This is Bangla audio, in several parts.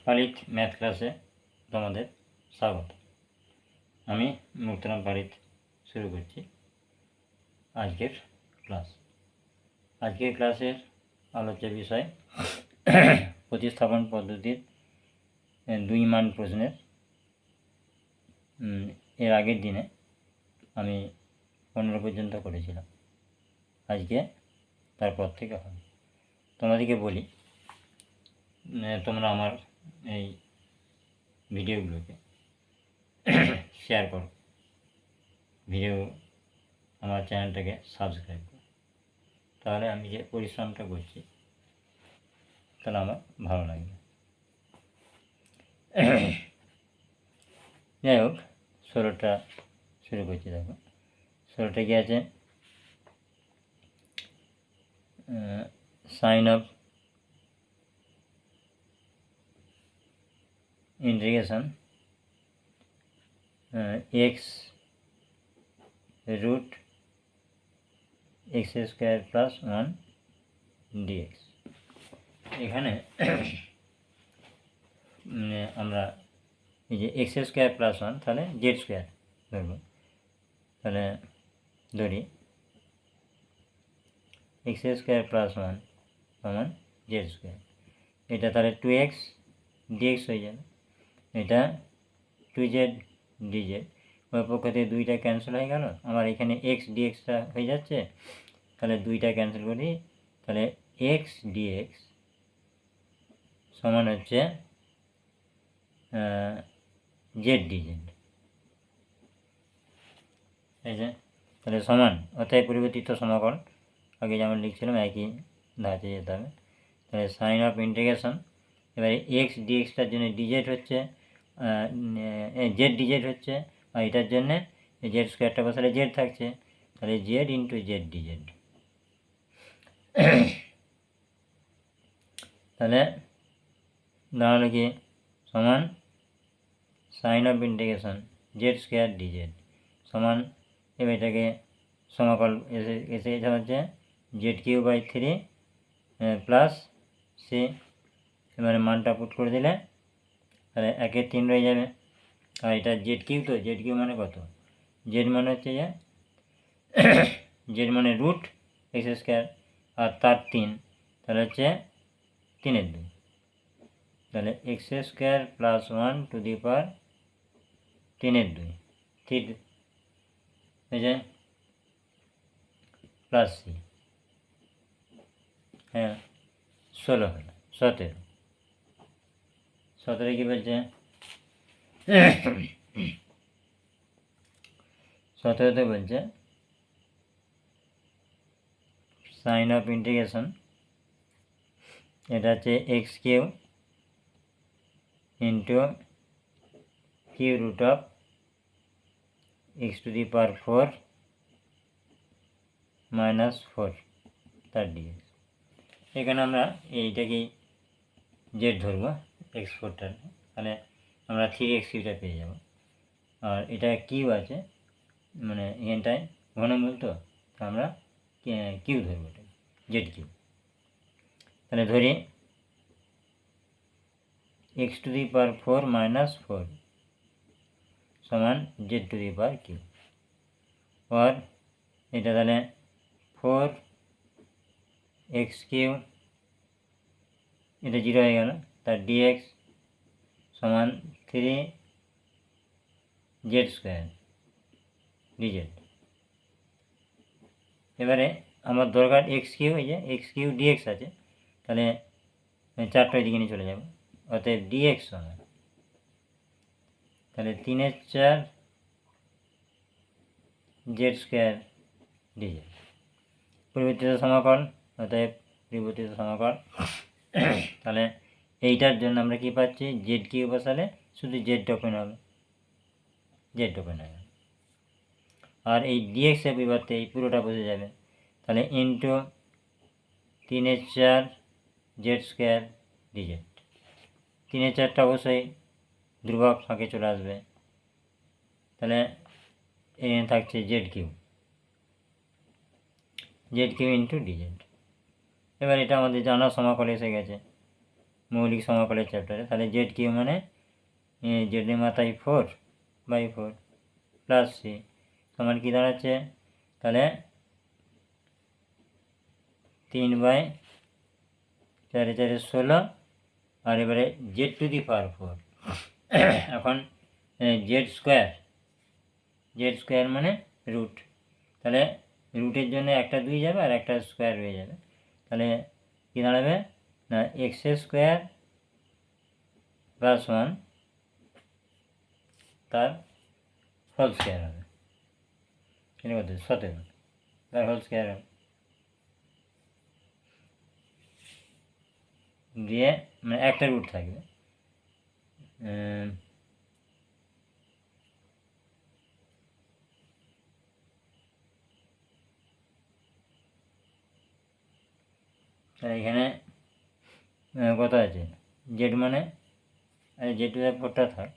পালিত ম্যাথ ক্লাসে তোমাদের স্বাগত। আমি মুক্তারাম পালিত শুরু করছি আজকের ক্লাস। আজকের ক্লাসের আলোচ্য বিষয় প্রতিস্থাপন পদ্ধতির 2 মান প্রশ্নের এর আগের দিনে আমি 15 পর্যন্ত করেছিলাম। আজকে তারপর থেকে হবে। তোমাদেরকে বলি, তোমরা আমার এই ভিডিওগুলোকে শেয়ার করো, ভিডিও আমার চ্যানেলটাকে সাবস্ক্রাইব করো, তাহলে আমি যে পরিশ্রমটা করছি তাহলে আমার ভালো লাগবে। যাই হোক, 16টা শুরু করছি। দেখো 16টা কি আছে, sign of integration x root x square plus 1 dx। এখানে আমরা এই যে এক্স স্কোয়ার প্লাস 1 তাহলে জেড স্কোয়ার ধরব, তাহলে ধরি এক্স স্কোয়ার প্লাস 1 সমান জেড স্কোয়ার। এটা তাহলে 2x dx হয়ে যাবে। এটা 2z dz, ওই পক্ষতে 2টা ক্যান্সেল হয়ে গেল, আমার এখানে x dxটা হয়ে যাচ্ছে, তাহলে 2টা ক্যান্সেল করি, তাহলে x dx সমান হচ্ছে z dz। এই যে তাহলে সমান, অর্থাৎ পরিবর্তিত সমাকল আগে যেমন লিখছিলাম একই ধাঁচে যেতে হবে। তাহলে সাইন অফ ইন্টিগ্রেশন, এবারে এক্স ডিএক্সটার জন্য ডিজেড হচ্ছে জেড ডিজেড হচ্ছে, আর এটার জন্যে জেড স্কোয়ারটা বসালে জেড থাকছে, তাহলে জেড ইন্টু জেড ডিজেড। তাহলে দাঁড়ালো কি সমান sign of integration z square dz সমান, এবার এটাকে সমাকল এসে হচ্ছে z cube by 3 plus c. এবারে মানটা পুট করে দিলে তাহলে 1-এর 3 রয়ে যাবে, আর এটা জেড কিউ, তো জেড কিউ মানে কত, জেড মানে হচ্ছে যে জেড মানে রুট এক্স স্কোয়ার আর তার 3, তাহলে হচ্ছে 3-এর 2, তাহলে x square plus 1 to the power 3-এর 2 ঠিক হয়ে যায় প্লাস সি। হ্যাঁ 16 হলো, 17 কি বলছে 17তে বলছে সাইন অফ ইন্টিগ্রেশন, এটা হচ্ছে x cube into cube root of x to the power 4 minus 4 তার ডিএক্স। এখানে আমরা এইটাকেই জেড ধরবো এক্স 4টার, তাহলে আমরা 3x কিউটা পেয়ে যাব। আর এটা কিউ আছে, মানে এখানটায় ঘনমূল, তো আমরা কিউ ধরবো, এটা জেড কিউ। তাহলে ধরি x to the power 4 minus 4 সমান z to the power q. আর এটা তাহলে 4x কিউ, এটা 0 হয়ে গেল, তার ডিএক্স সমান 3z স্কোয়ার ডিজেড। এবারে আমার দরকার এক্স কিউ, এই যে এক্স কিউ ডিএক্স আছে, তাহলে 4টা দিকে নিয়ে চলে যাবে, অতএব ডিএক্স সমান তাহলে 3-এর 4 জেড স্কোয়ার ডিজেড। পরিবর্তিত সমাকল, অতএব পরিবর্তিত সমাকল। তাহলে এইটার জন্য আমরা কি পাচ্ছি, জেড কিউ বসালে শুধু জেড ওপেন হবে, জেড ওপেন হবে, আর এই ডিএক্সের পরিবর্তে এই পুরোটা বসে যাবে, তাহলে ইন্টু 3-এর 4 জেড স্কোয়ার ডিজেড। 3-এর 4টা অবশ্যই ধ্রুবক ফাঁকে চলে আসবে, তাহলে এখানে থাকছে জেড কিউ ইন্টু ডিজেড। এবার এটা আমাদের জানা সমাকল এসে গেছে, মৌলিক সমাকলের চ্যাপ্টারে। তাহলে জেড কিউ মানে জেডের মাথায় 4/4 প্লাস সি সমান কী দাঁড়াচ্ছে, তাহলে 3/4 আর এবারে জেড টু দি পাওয়ার 4 এখন জেড স্কোয়ার মানে রুট, তাহলে রুটের জন্য একটা 2 যাবে আর একটা স্কোয়ার হয়ে যাবে, তাহলে কী দাঁড়াবে না x² + 1 তার হোল স্কোয়ার হবে, এটা কত 17 তার হোল স্কোয়ার হবে, দিয়ে মানে একটা রুট থাকবে, এখানে কত আছে জেড মানে জেড টু দি পাওয়ার 4টা থাক,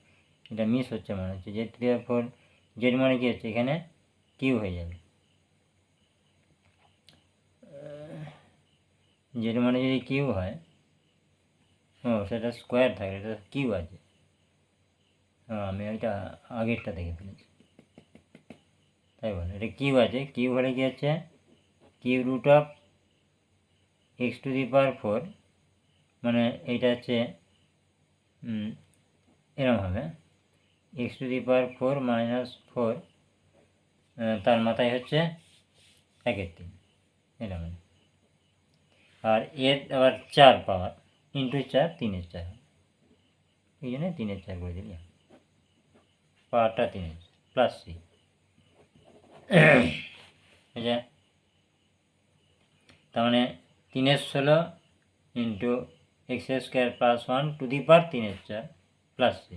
এটা মিস হচ্ছে মনে হচ্ছে, Z to the power 4 Z মানে কী হচ্ছে এখানে কিউ হয়ে যাবে, জেড মানে যদি কিউ হয় সেটা স্কোয়ার থাকে, এটা কিউ আছে, আমি ওইটা আগেরটা দেখে ফেলেছি, তাই বলে এটা কিউ আছে, কিউ হলে কী হচ্ছে q root of x to the power 4 মানে এইটা হচ্ছে এরম হবে x টু দি পাওয়ার 4 - 4 তার মাথায় হচ্ছে 1/3 এটা মানে, আর এর আবার 4 পাওয়ার ইন্টু 4 3/4 এই জন্য 3/4 করে দিলি, পাওয়ারটা 3 প্লাস সি আচ্ছা, তার মানে 3/16 into x² + 1 to the power 3/4 plus c,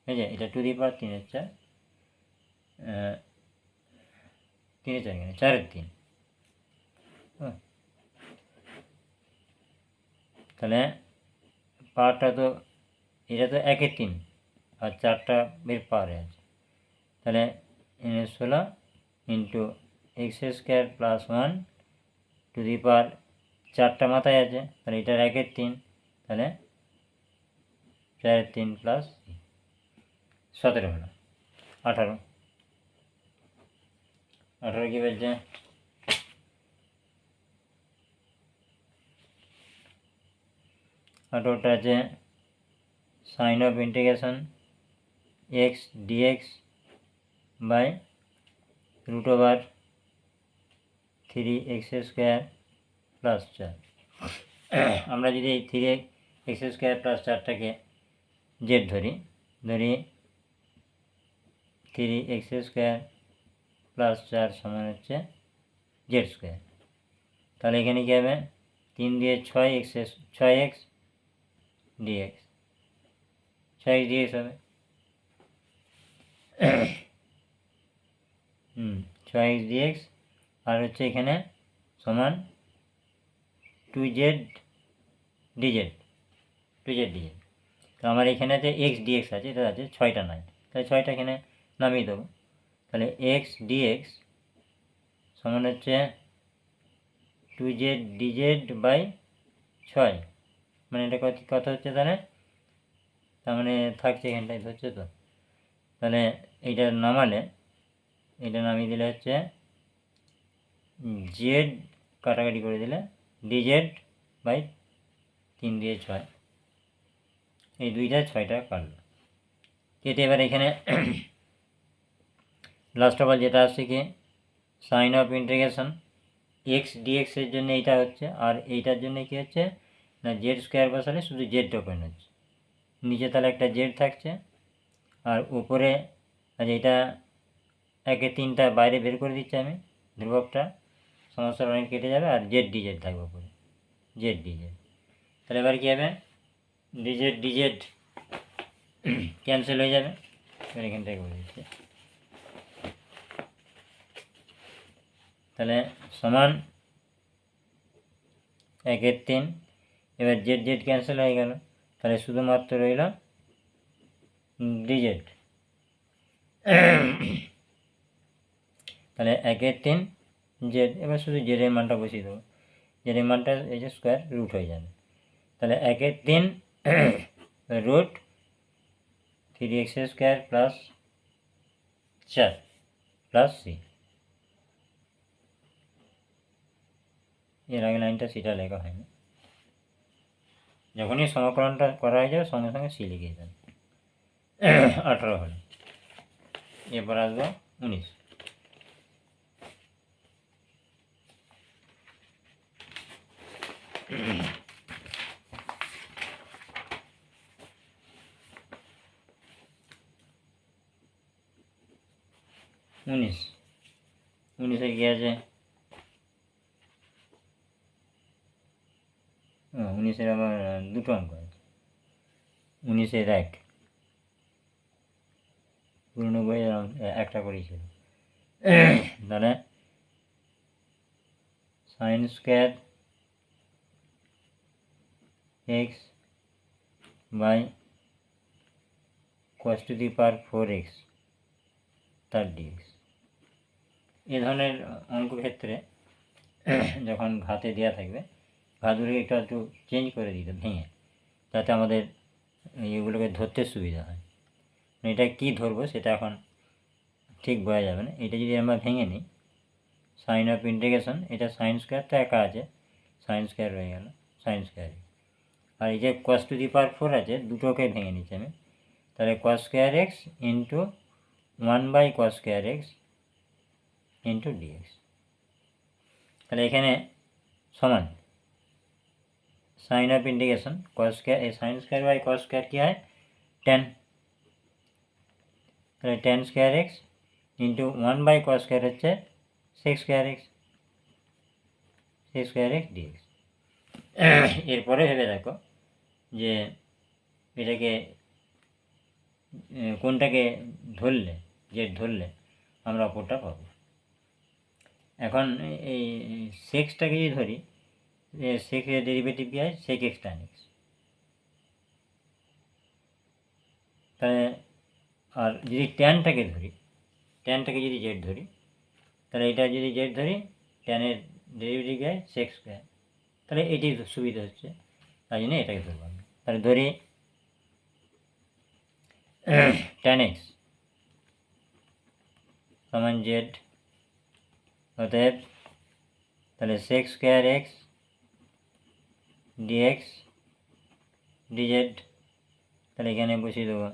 ঠিক আছে, এটা টু দি পাওয়ার 3/4 3/4 কেন 4/3, তাহলে পাওয়ারটা তো এটা তো 1/3 আর 4টা বের পাওয়ারে আছে, তাহলে 16 ইন্টু x² + 1 টু দি পাওয়ার 4টা মাথায় আছে, তাহলে এটার 1/3, তাহলে 4/3 প্লাস 17 হলো 18 কী বলছে, 18টা আছে sign of integration x dx by √3x² + 4 আমরা যদি এই 3x² + 4টাকে জেড ধরি 3x² + 4 সমান হচ্ছে জেড স্কোয়ার, তাহলে এখানে কী হবে 3 দিয়ে 6x dx 6x dx হবে 6x dx আর হচ্ছে এখানে সমান 2z dz তো আমার এখানে আছে x dx আছে, এটা আছে 6টা নাই, তাহলে 6টা এখানে নামিয়ে দেবো, তাহলে x dx সমান হচ্ছে 2z dz বাই 6, মানে এটা কত হচ্ছে, তার মানে থাকছে এখানটায় হচ্ছে তো, তাহলে এইটা নামালে এটা নামিয়ে দিলে হচ্ছে জেড কাটাকাটি করে দিলে ডিজেড বাই 3 দিয়ে 6, এই 2টা 6টা কাটলো কেটে, এবার এখানে লাস্ট অফ অল যেটা আসছে কি সাইন অফ ইন্টিগ্রেশন এক্স ডিএক্সের জন্য এইটা হচ্ছে, আর এইটার জন্য কি হচ্ছে না জেড স্কোয়ার বসালে শুধু জেড ওপেন হচ্ছে, নিচে তাহলে একটা জেড থাকছে আর উপরে আচ্ছা এটা 1/3টা বাইরে বের করে দিচ্ছি আমি, ধ্রুবকটা সমস্যার অনেক কেটে যাবে আর জেড ডিজেড থাকবে উপরে জেড ডিজেড, তাহলে এবার কী হবে ডিজেড ক্যান্সেল হয়ে যাবে, এবার এখান থেকে বলে দিচ্ছি, তাহলে সমান 1/3, এবার জেড ক্যান্সেল হয়ে গেল, তাহলে শুধুমাত্র রইল ডিজেড, তাহলে 1/3 জেড, এবার শুধু জেডের মানটা বসিয়ে দেবো, জেডের মানটা এই যে স্কোয়ার রুট হয়ে যাবে, তাহলে 1/3 root 3x² plus 4 plus C. এর আগে লাইনটা সিটা লেখা হয়নি, যখনই সমাকলনটা করা হয়ে যাবে সঙ্গে সঙ্গে সি লিখে দেন। 18 হলো। এরপর আসবো 19। উনিশে কি আছে? 19-এর আবার দুটো অঙ্ক আছে। 19-এর 1, পুরনো বইয়ে একটা করেই ছিল। তাহলে sin square x by cos to the power 4x তার ডিএক্স। এ ধরনের অঙ্ক ক্ষেত্রে যখন ঘাতে দেওয়া থাকবে, ঘাতগুলোকে একটু চেঞ্জ করে দিতে ভেঙে, যাতে আমাদের এগুলোকে ধরতে সুবিধা হয়। এটা কি ধরবো সেটা এখন ঠিক বোঝা যাবে না। এটা যদি আমরা ভেঙে নিই, সাইন অফ ইন্টিগ্রেশন, এটা সাইন স্কোয়ারটা একা আছে, সাইন স্কোয়ার রয়ে গেল, সাইন স্কোয়ার। আর এই যে cos টু দি পাওয়ার 4 আছে, দুটোকে ভেঙে নিচ্ছি আমি। তাহলে cos square x into 1/cos square x into dx. তাহলে এখানে সমান sign of integration cos square, এই sine square by cos square কী হয়? tan। তাহলে tan square x into 1/cos square হচ্ছে sec square x, sec square x dx. এরপরে ভেবে দেখো যে এটাকে কোনটাকে ধরলে, জেড ধরলে আমরা অপরটা পাবো। এখন এই সেক্সটাকে যদি ধরি, সেকের ডেরিভেটিভ কী হয়? sec x tan x। তাহলে আর যদি ট্যানটাকে ধরি, ট্যানটাকে যদি জেড ধরি, তাহলে এটা যদি জেড ধরি, ট্যানের ডেরিভেটিভ হয় sec স্কোয়ার। তাহলে এটি সুবিধা হচ্ছে, তাই জন্য এটাকে ধরবো। তাহলে ধরি tan x সমান জেড, অতএব তাহলে sec square x dx dz. তাহলে এখানে বসিয়ে দেবো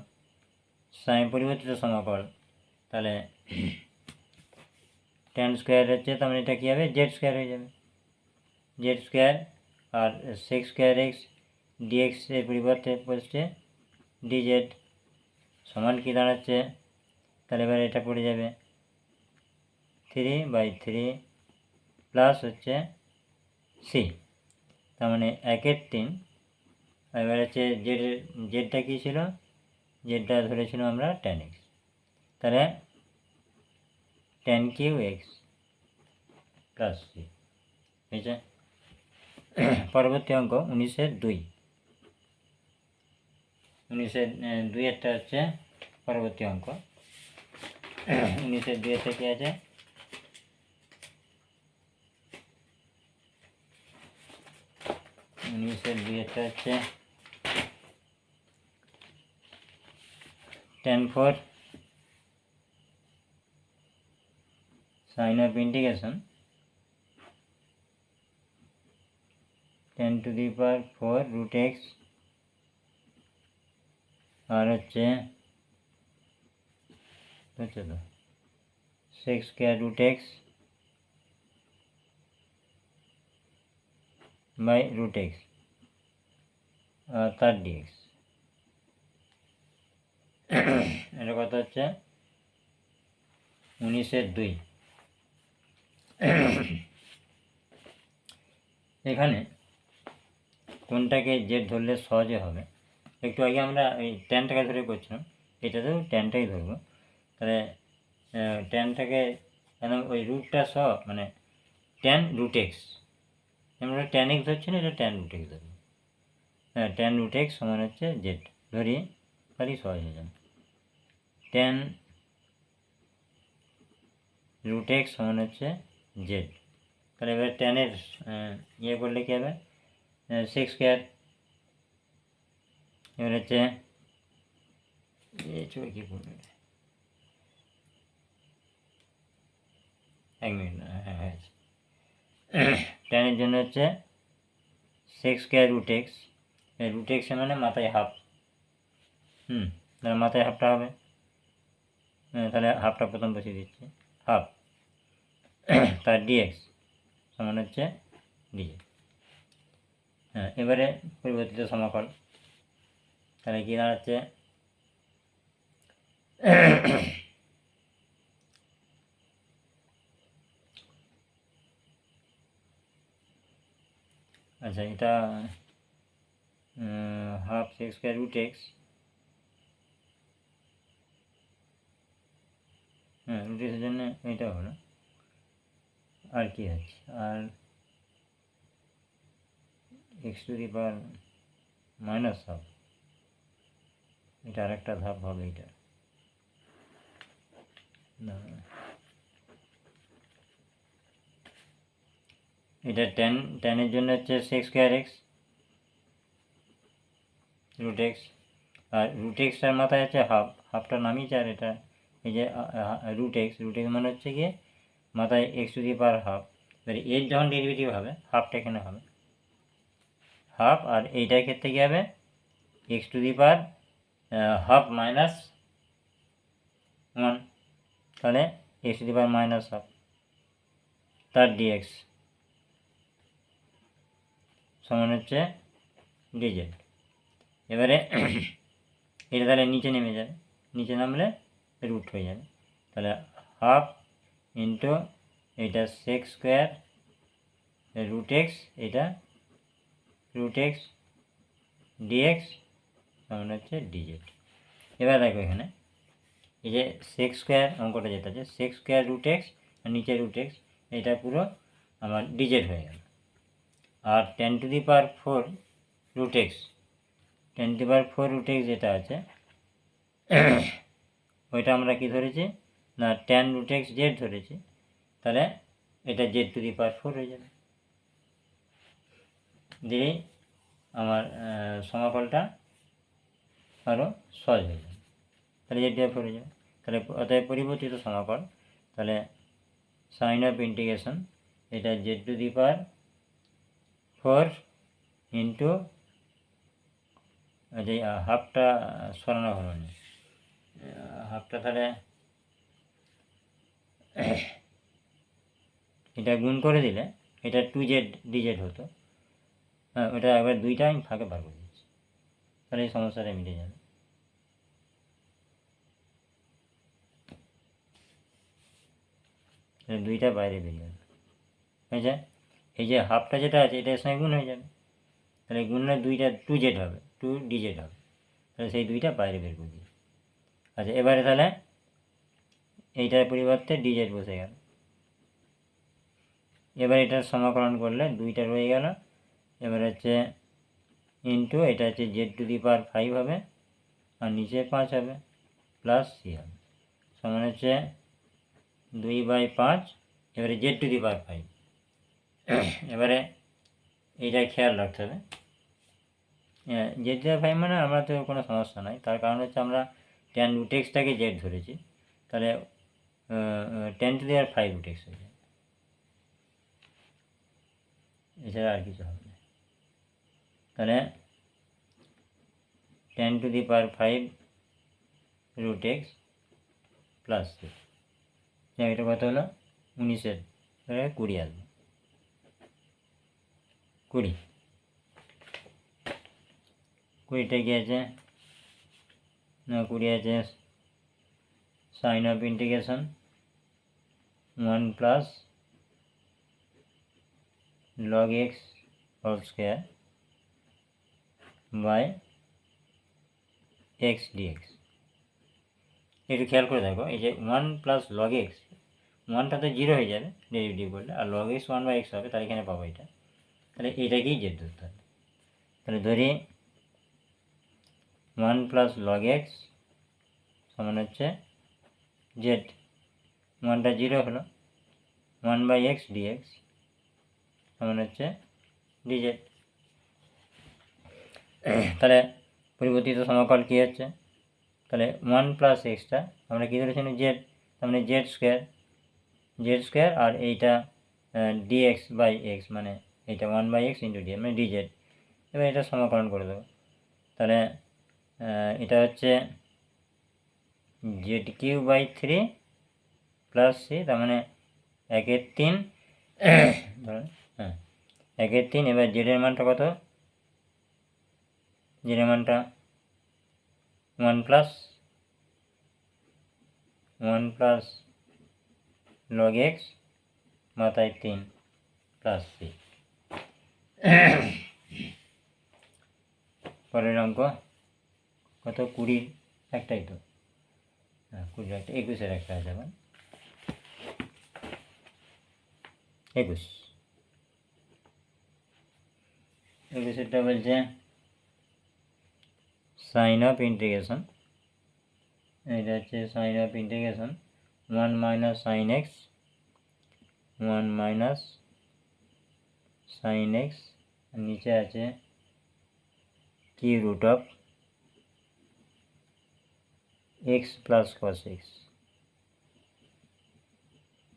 সাইন পরিবর্তিত সমাকল, তাহলে tan স্কোয়ার হচ্ছে, তার মানে এটা কী হবে? জেড স্কোয়ার হয়ে যাবে, জেড স্কোয়ার। আর sec স্কোয়ার এক্স ডিএক্স এর পরিবর্তে বসছে ডিজেড, সমান কি দাঁড়াচ্ছে? তাহলে এবার এটা পড়ে যাবে 3/3 প্লাস হচ্ছে সি, তার মানে 1/3। এবার হচ্ছে জেডটা কী ছিল? জেডটা ধরেছিল আমরা tan x, তাহলে tan cube x plus c হয়েছে। পরবর্তী অঙ্ক 19-এর 2। 19-এর 2-এরটা হচ্ছে পরবর্তী অঙ্ক। 19-এর 2-এরটা কী আছে? এটা হচ্ছে tan 4 sin of integration tan to the power 4 root x আর হচ্ছে তো sec square root x by root x তার dx। এটা কত হচ্ছে? 19-এর 2। এখানে কোনটাকে জেড ধরলে সহজে হবে? একটু আগে আমরা এই ট্যানটাকে ধরে করছিলাম, এটাতেও ট্যানটাই ধরবো। তাহলে ট্যানটাকে কেন ওই রুটটা সহ, মানে ট্যান রুট এক্স, আমরা ট্যান এক্স ধরছি না, এটা ট্যান রুট এক্স ধরবো। হ্যাঁ, ট্যান রুট এক্স সমান হচ্ছে জেড ধরি, তাহলেই সহজ হয়ে যাবে। ট্যান রুট এক্স সমান হচ্ছে জেড। তাহলে এবার ট্যানের ইয়ে করলে কী হবে? sec স্কোয়ার এবার হচ্ছে কি করবে, 1 মিনিট, হ্যাঁ হয়েছে। ট্যানের জন্য হচ্ছে sec square root x, root x মানে মাথায় হাফ, তাহলে মাথায় হাফটা হবে, তাহলে হাফটা প্রথম বসিয়ে দিচ্ছি, হাফ তার ডিএক্স সমান হচ্ছে ডিজে। হ্যাঁ, এবারে পরিবর্তিত সমাকল, তাহলে কী দাঁড়াচ্ছে, আচ্ছা এটা half sec square root x, root এক্সের জন্য এটা হলো, আর কি আছে, আর x to the power minus half, এটা আরেকটা ধাপ হবে, এটা না, এটা টেনের জন্য হচ্ছে sec square x root x, আর রুট এক্সটার মাথায় আছে হাফ, হাফটা নামিয়েছে, আর এটা এই যে রুট এক্স মানে হচ্ছে গিয়ে মাথায় x to the power half, এবার এর যখন ডেরিভেটিভ হবে হাফটা এখানে হবে হাফ, আর এইটার ক্ষেত্রে কী হবে, x to the power half minus 1, তাহলে x to the power minus half তার ডিএক্স সমান হচ্ছে ডিজেড। এবারে এটা তাহলে নিচে নেমে যাবে, নিচে নামলে রুট হয়ে যাবে, তাহলে হাফ ইন্টু এটা সেক্স স্কোয়ার রুট এক্স, এটা রুট এক্স ডিএক্স সমান হচ্ছে ডিজেড। এবার দেখো এখানে এই যে সেক্স স্কোয়ার অঙ্কটা যেটা আছে সেক্স স্কোয়ার রুট এক্স আর নিচে রুট এক্স, এটা পুরো আমার ডিজেড হয়ে গেল, আর 10 to the power 4 root x, 10 to the power 4 root x যেটা আছে ওইটা আমরা কি ধরেছি না 10 রুট এক্স জেড ধরেছি, তাহলে এটা জেড টু দি পাওয়ার 4 হয়ে যাবে, দিয়েই আমার সমাকলটা আরও সহজ হয়ে যাবে, তাহলে জেড টু দি পাওয়ার 4 হয়ে যাবে, তাহলে অতএব পরিবর্তিত সমাকল, তাহলে সাইন অফ ইন্টিগ্রেশন এটা Z to the power 4 into যে হাফটা সরানো হলো না, হাফটা তাহলে এটা গুণ করে দিলে এটা 2z dz হতো, ওটা একবার দুইটা আমি ফাঁকে বার করে দিচ্ছি, তাহলে এই সমস্যাটা মিটে যাবে। দুইটা বাইরে বেরিয়ে যাবে, হয়েছে, এই যে হাফটা যেটা আছে এটার সঙ্গে গুণ হয়ে যাবে, তাহলে গুণলে দুইটা 2z হবে, 2dz হবে, তাহলে সেই দুইটা বাইরে বের করে দিই। আচ্ছা এবারে তাহলে এইটার পরিবর্তে dz বসে গেল, এবার এটার সমাকলন করলে দুইটা রয়ে গেল, এবার হচ্ছে ইন্টু এটা হচ্ছে জেড টু দি পাওয়ার 5 হবে, আর নিচে 5 হবে প্লাস সি হবে, সমান হচ্ছে 2/5, এবারে জেড টু দি পাওয়ার 5, এবারে এইটা খেয়াল রাখতে হবে, জেড টু দি পাওয়ার 5 মানে আমরা তো কোনো সমস্যা নাই, তার কারণ হচ্ছে আমরা টেন রুট এক্সটাকে জেড ধরেছি, তাহলে 10 to the power 5 root x হয়ে যায়, এছাড়া আর কিছু হবে না, তাহলে 10 to the power 5 root x plus c, এটা কত হলো 19-এর 20 আসবে, 20টা কি আছে না 20 আছে sign of integration 1 plus log x whole square by x dx. একটু খেয়াল করে দেখো এই যে 1 প্লাস লগ এক্স, 1টা তো 0 হয়ে যাবে ডেরিভেটিভ করলে, আর লগ এক্স 1/x হবে, তাহলে এখানে পাবো এটা, তাহলে এইটাকেই জেড ধরতে হবে, তাহলে ধরি 1 প্লাস লগ এক্স সমান হচ্ছে জেড, 1টা 0 হলো 1/x ডিএক্স সমান হচ্ছে ডিজেড, তাহলে পরিবর্তিত সমাকল কী হচ্ছে, তাহলে 1 প্লাস এক্সটা আমরা কী ধরেছি জেড, তার মানে জেড স্কোয়ার আর এইটা ডিএক্স বাই এক্স, মানে এইটা 1/x ইন্টু ডি মানে ডিজেড। এবার এটা সমাকলন করে দেবো, তাহলে এটা হচ্ছে z cube by 3 plus c, তার মানে 1/3 ধরুন, হ্যাঁ 1/3। এবার জেডের মানটা কত, জেডের মানটা 1 প্লাস লগ এক্স মাথায় 3 প্লাস সি। পরের অঙ্ক কত, 20 একটাই তো, হ্যাঁ 20 একটা, 21-এর একটা আছে আবার 21-এরটা বলছে সাইন অফ ইন্টিগ্রেশন, এটা হচ্ছে sign of integration 1 minus sine x, 1 minus sine x, নিচে আছে কি root of x plus cos x,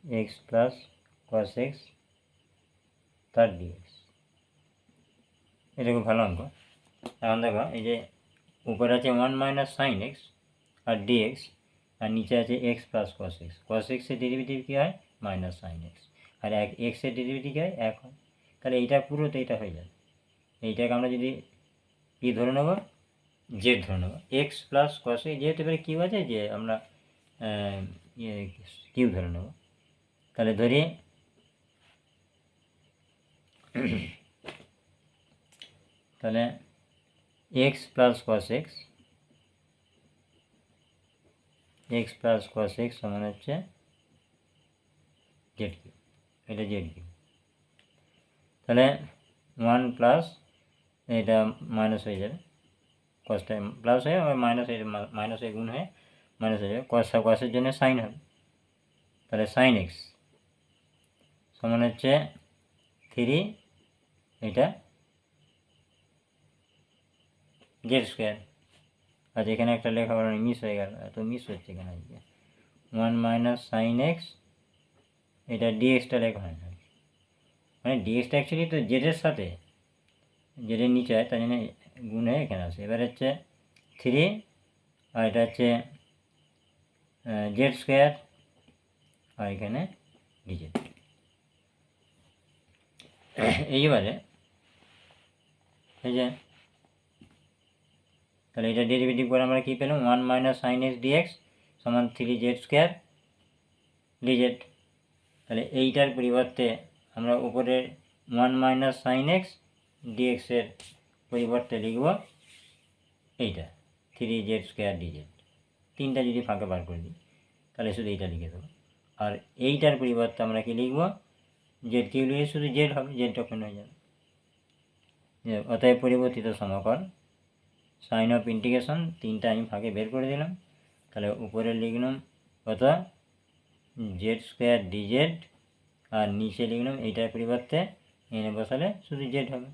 x plus cos x তার ডিএক্স। এটা খুব ভালো অঙ্ক। এখন দেখো এই যে উপরে আছে 1 মাইনাস সাইন এক্স আর ডিএক্স, আর নিচে আছে এক্স প্লাস কস এক্স। কস এক্সের ডেরিভেটিভ কী হয়, মাইনাস সাইন এক্স, আর এক্সের ডেরিভেটিভ কী হয়, 1 হয়। তাহলে এইটা পুরোতে এটা হয়ে যাবে। এইটাকে আমরা যদি কী ধরে নেব, জেড ধরে নেব, এক্স প্লাস কস এক্স, যেহেতু এবারে কিউ আছে যে আমরা কিউ ধরে নেব। তাহলে ধরি তাহলে x plus cos x, x plus cos x সমান হচ্ছে জেড কিউ, এটা জেড কিউ। তাহলে 1 প্লাস এটা মাইনাস হয়ে যাবে, কসটা প্লাস হয়ে মাইনাস হয়ে গুণ হয়ে মাইনাস হয়ে যাবে, কসের জন্য সাইন হবে। তাহলে সাইন এক্স সমান হচ্ছে 3 এটা জেড স্কোয়ার। আচ্ছা এখানে একটা লেখা মিস হয়ে গেল, এত মিস হচ্ছে এখানে আজকে। 1 মাইনাস সাইন এক্স, এটা ডিএক্সটা লেখা হয় না, মানে ডিএক্সটা অ্যাকচুয়ালি তো জেডের সাথে, জেডের নিচে হয়, তাই জন্য গুণ হয়ে এখানে আসে। এবার হচ্ছে 3 আর এটা হচ্ছে জেড স্কোয়ার আর এখানে ডিজেড। এইবারে এই যে তাহলে এটা ডেরিভেটিভ করে আমরা কী পেলাম, 1 মাইনাস সাইন এক্স ডিএক্স সমান 3 জেড স্কোয়ার ডিজেড। তাহলে এইটার পরিবর্তে আমরা উপরে 1 মাইনাস সাইন এক্স ডিএক্সের পরিবর্তে লিখব এইটা 3 জেড স্কোয়ার ডিজেড। তিনটা যদি ফাঁকে বার করে দিই তাহলে শুধু এইটা লিখে দেবো। আর এইটার পরিবর্তে আমরা কি লিখব, জেড কিউ লিখে শুধু জেড হবে, জেড ওপেন হয়ে যাবে। অতএব পরিবর্তিত সমাকল সাইন অফ ইন্টিগ্রেশন, তিনটা আমি ফাঁকে বের করে দিলাম। তাহলে উপরে লিখলাম কত, জেড স্কোয়ার ডিজেড, আর নিচে লিখলাম এইটার পরিবর্তে এনে বসালে শুধু জেড হবে।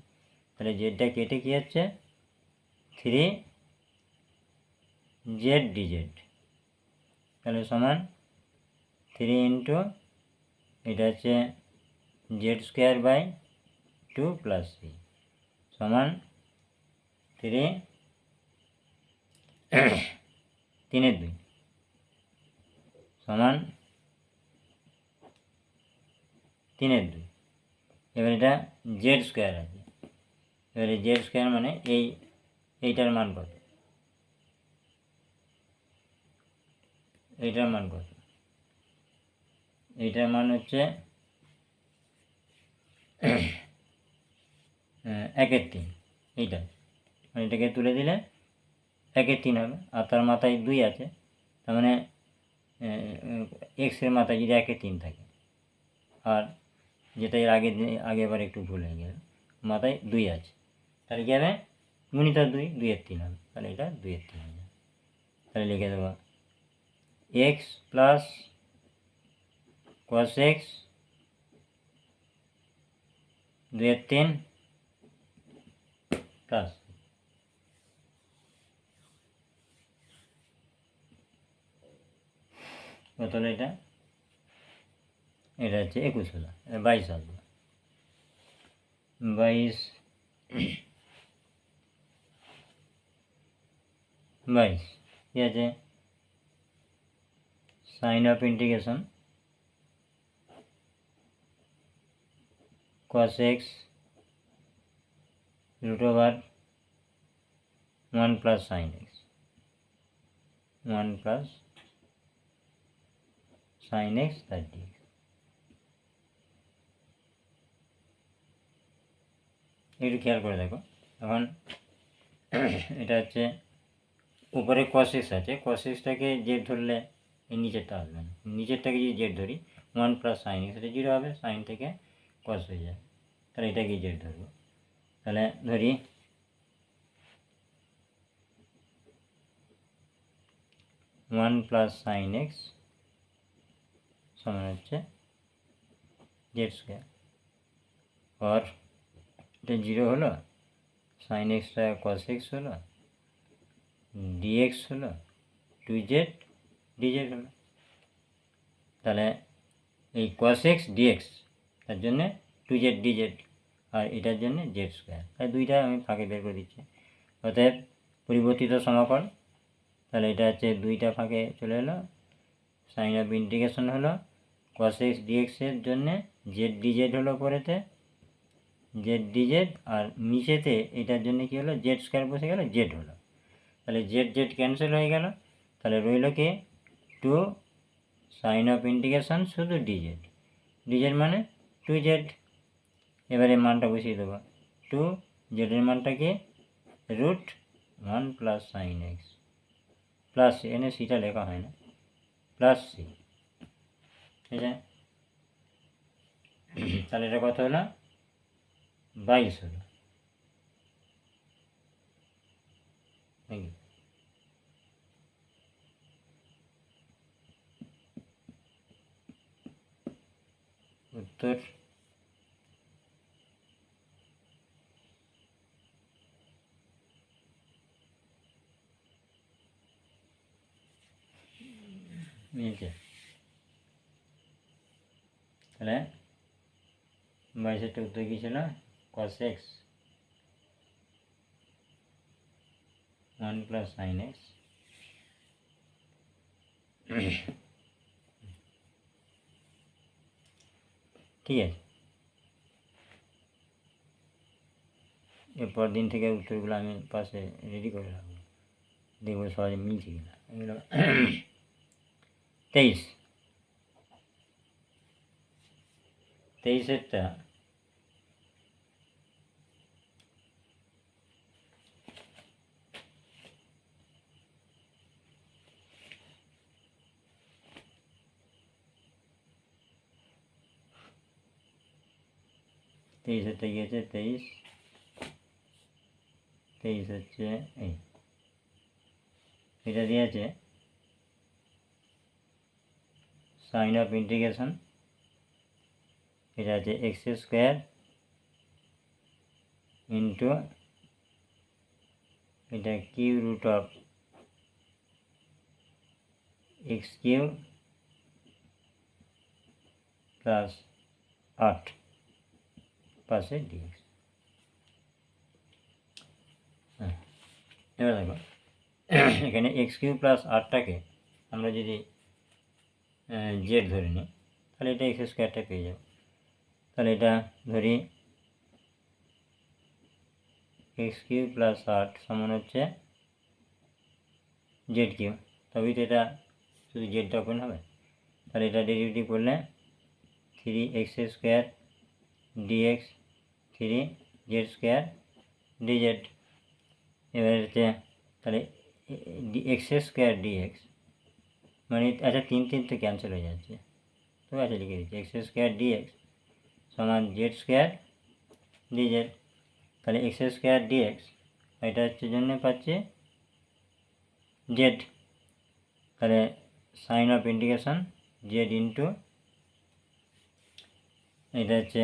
তাহলে জেডটা কেটে কী হচ্ছে 3 জেড ডিজেড, তাহলে সমান 3 ইন্টু এটা হচ্ছে z square by 2 plus c সমান 3 3-এর 2 সমান 3-এর 2। এবার এটা জেড স্কোয়ার আছে, এবারে জেড স্কোয়ার মানে এইটার মান কত, এইটার মান কত, এইটার মান হচ্ছে 1/3। এইটা মানে এটাকে তুলে দিলে 1/3 হবে, আর তার মাথায় 2 আছে, তার মানে এক্সের মাথায় যদি 1/3 থাকে, আর যেটা এর আগেবার একটু ভুল হয়ে গেল, মাথায় 2 আছে, তাহলে কী হবে গুণিত 2/3 হবে, তাহলে এটা 2/3 হবে। তাহলে লিখে দেবো x plus cos x 2/3 plus কত হলো এটা? এটা হচ্ছে 21 হলো, 22 আসবে। 22 ঠিক আছে। Sign of integration cos x √1 plus sine x, 1 plus sine x তার ডিএক্স। একটু খেয়াল করে দেখো। এখন এটা হচ্ছে উপরে cos x আছে, cos x-টাকে জেড ধরলে এই নিচেরটা আসবে না, নিচেরটাকে যদি জেড ধরি 1 প্লাস সাইন এক্স, এটা 0 হবে, সাইন থেকে cos হয়ে যায়, তাহলে এটাকে জেড ধরবো। তাহলে ধরি 1 প্লাস সাইন এক্স সমান হচ্ছে জেড স্কোয়ার, আর এটা 0 হলো, সাইন এক্সটা cos x হলো, ডিএক্স হলো 2z ডিজেড হলো। তাহলে এই cos x dx তার জন্যে 2z ডিজেড, আর এটার জন্যে জেড স্কোয়ার, তাই দুইটা আমি ফাঁকে বের করে দিচ্ছি। অতএব পরিবর্তিত সমাকল, তাহলে এটা হচ্ছে দুইটা ফাঁকে চলে এলো, সাইন অফ ইন্টিগ্রেশন হলো cos x dx এর জন্যে জেড ডিজেড হলো পরেতে, জেড ডিজেড, আর নিচেতে এটার জন্য কি হলো, জেড স্কোয়ার বসে গেল, জেড হলো। তাহলে জেড জেড ক্যান্সেল হয়ে গেল, তাহলে রইল কি 2 সাইন অফ ইন্টিগ্রেশন শুধু ডিজেড, ডিজেড মানে 2z। এবারে মানটা বসিয়ে দেবো, 2 জেডের মানটা কি √1 প্লাস সাইন এক্স প্লাস এনে সিটা লেখা হয় না, প্লাস সি, ঠিক আছে। তাহলে এটা কত হলো, 22 হলো। উত্তর মিলছে। তাহলে 22-এরটা উত্তর কী ছিল, cos x 1 plus sine x. ঠিক আছে, এরপর দিন থেকে উত্তরগুলো আমি পাশে রেডি করে রাখবো, দেখবো সহজে মিলছে কিনা। এগুলো 23-এরটা গিয়েছে 23 হচ্ছে এই, এটা দিয়েছে সাইন অফ ইন্টিগ্রেশন, এটা আছে এক্স স্কোয়ার ইন্টু এটা cube root of x cube plus 8 পাশে ডিএক্স। এবার দেখো এখানে এক্স কিউ প্লাস 8টাকে আমরা যদি জেড ধরে নিই, তাহলে এটা এক্স স্কোয়ারটা পেয়ে যাব। তাহলে এটা ধরি এক্স কিউ প্লাস 8 সমান হচ্ছে জেড কিউ, তবেই তো এটা শুধু জেডটা ওপেন হবে। তাহলে এটা ডেরিভেটিভ করলে 3x square dx 3z square DZ. এবার হচ্ছে তাহলে এক্স স্কোয়ার ডিএক্স মানে, আচ্ছা 3 তো ক্যান্সেল হয়ে যাচ্ছে, তো আচ্ছা লিখে দিচ্ছি এক্স স্কোয়ার ডিএক্স সমান জেড স্কোয়ার ডিজেড। তাহলে এক্স স্কোয়ার ডিএক্স এটা হচ্ছে জন্য পাচ্ছি জেড, তাহলে sign of integration z into এটা হচ্ছে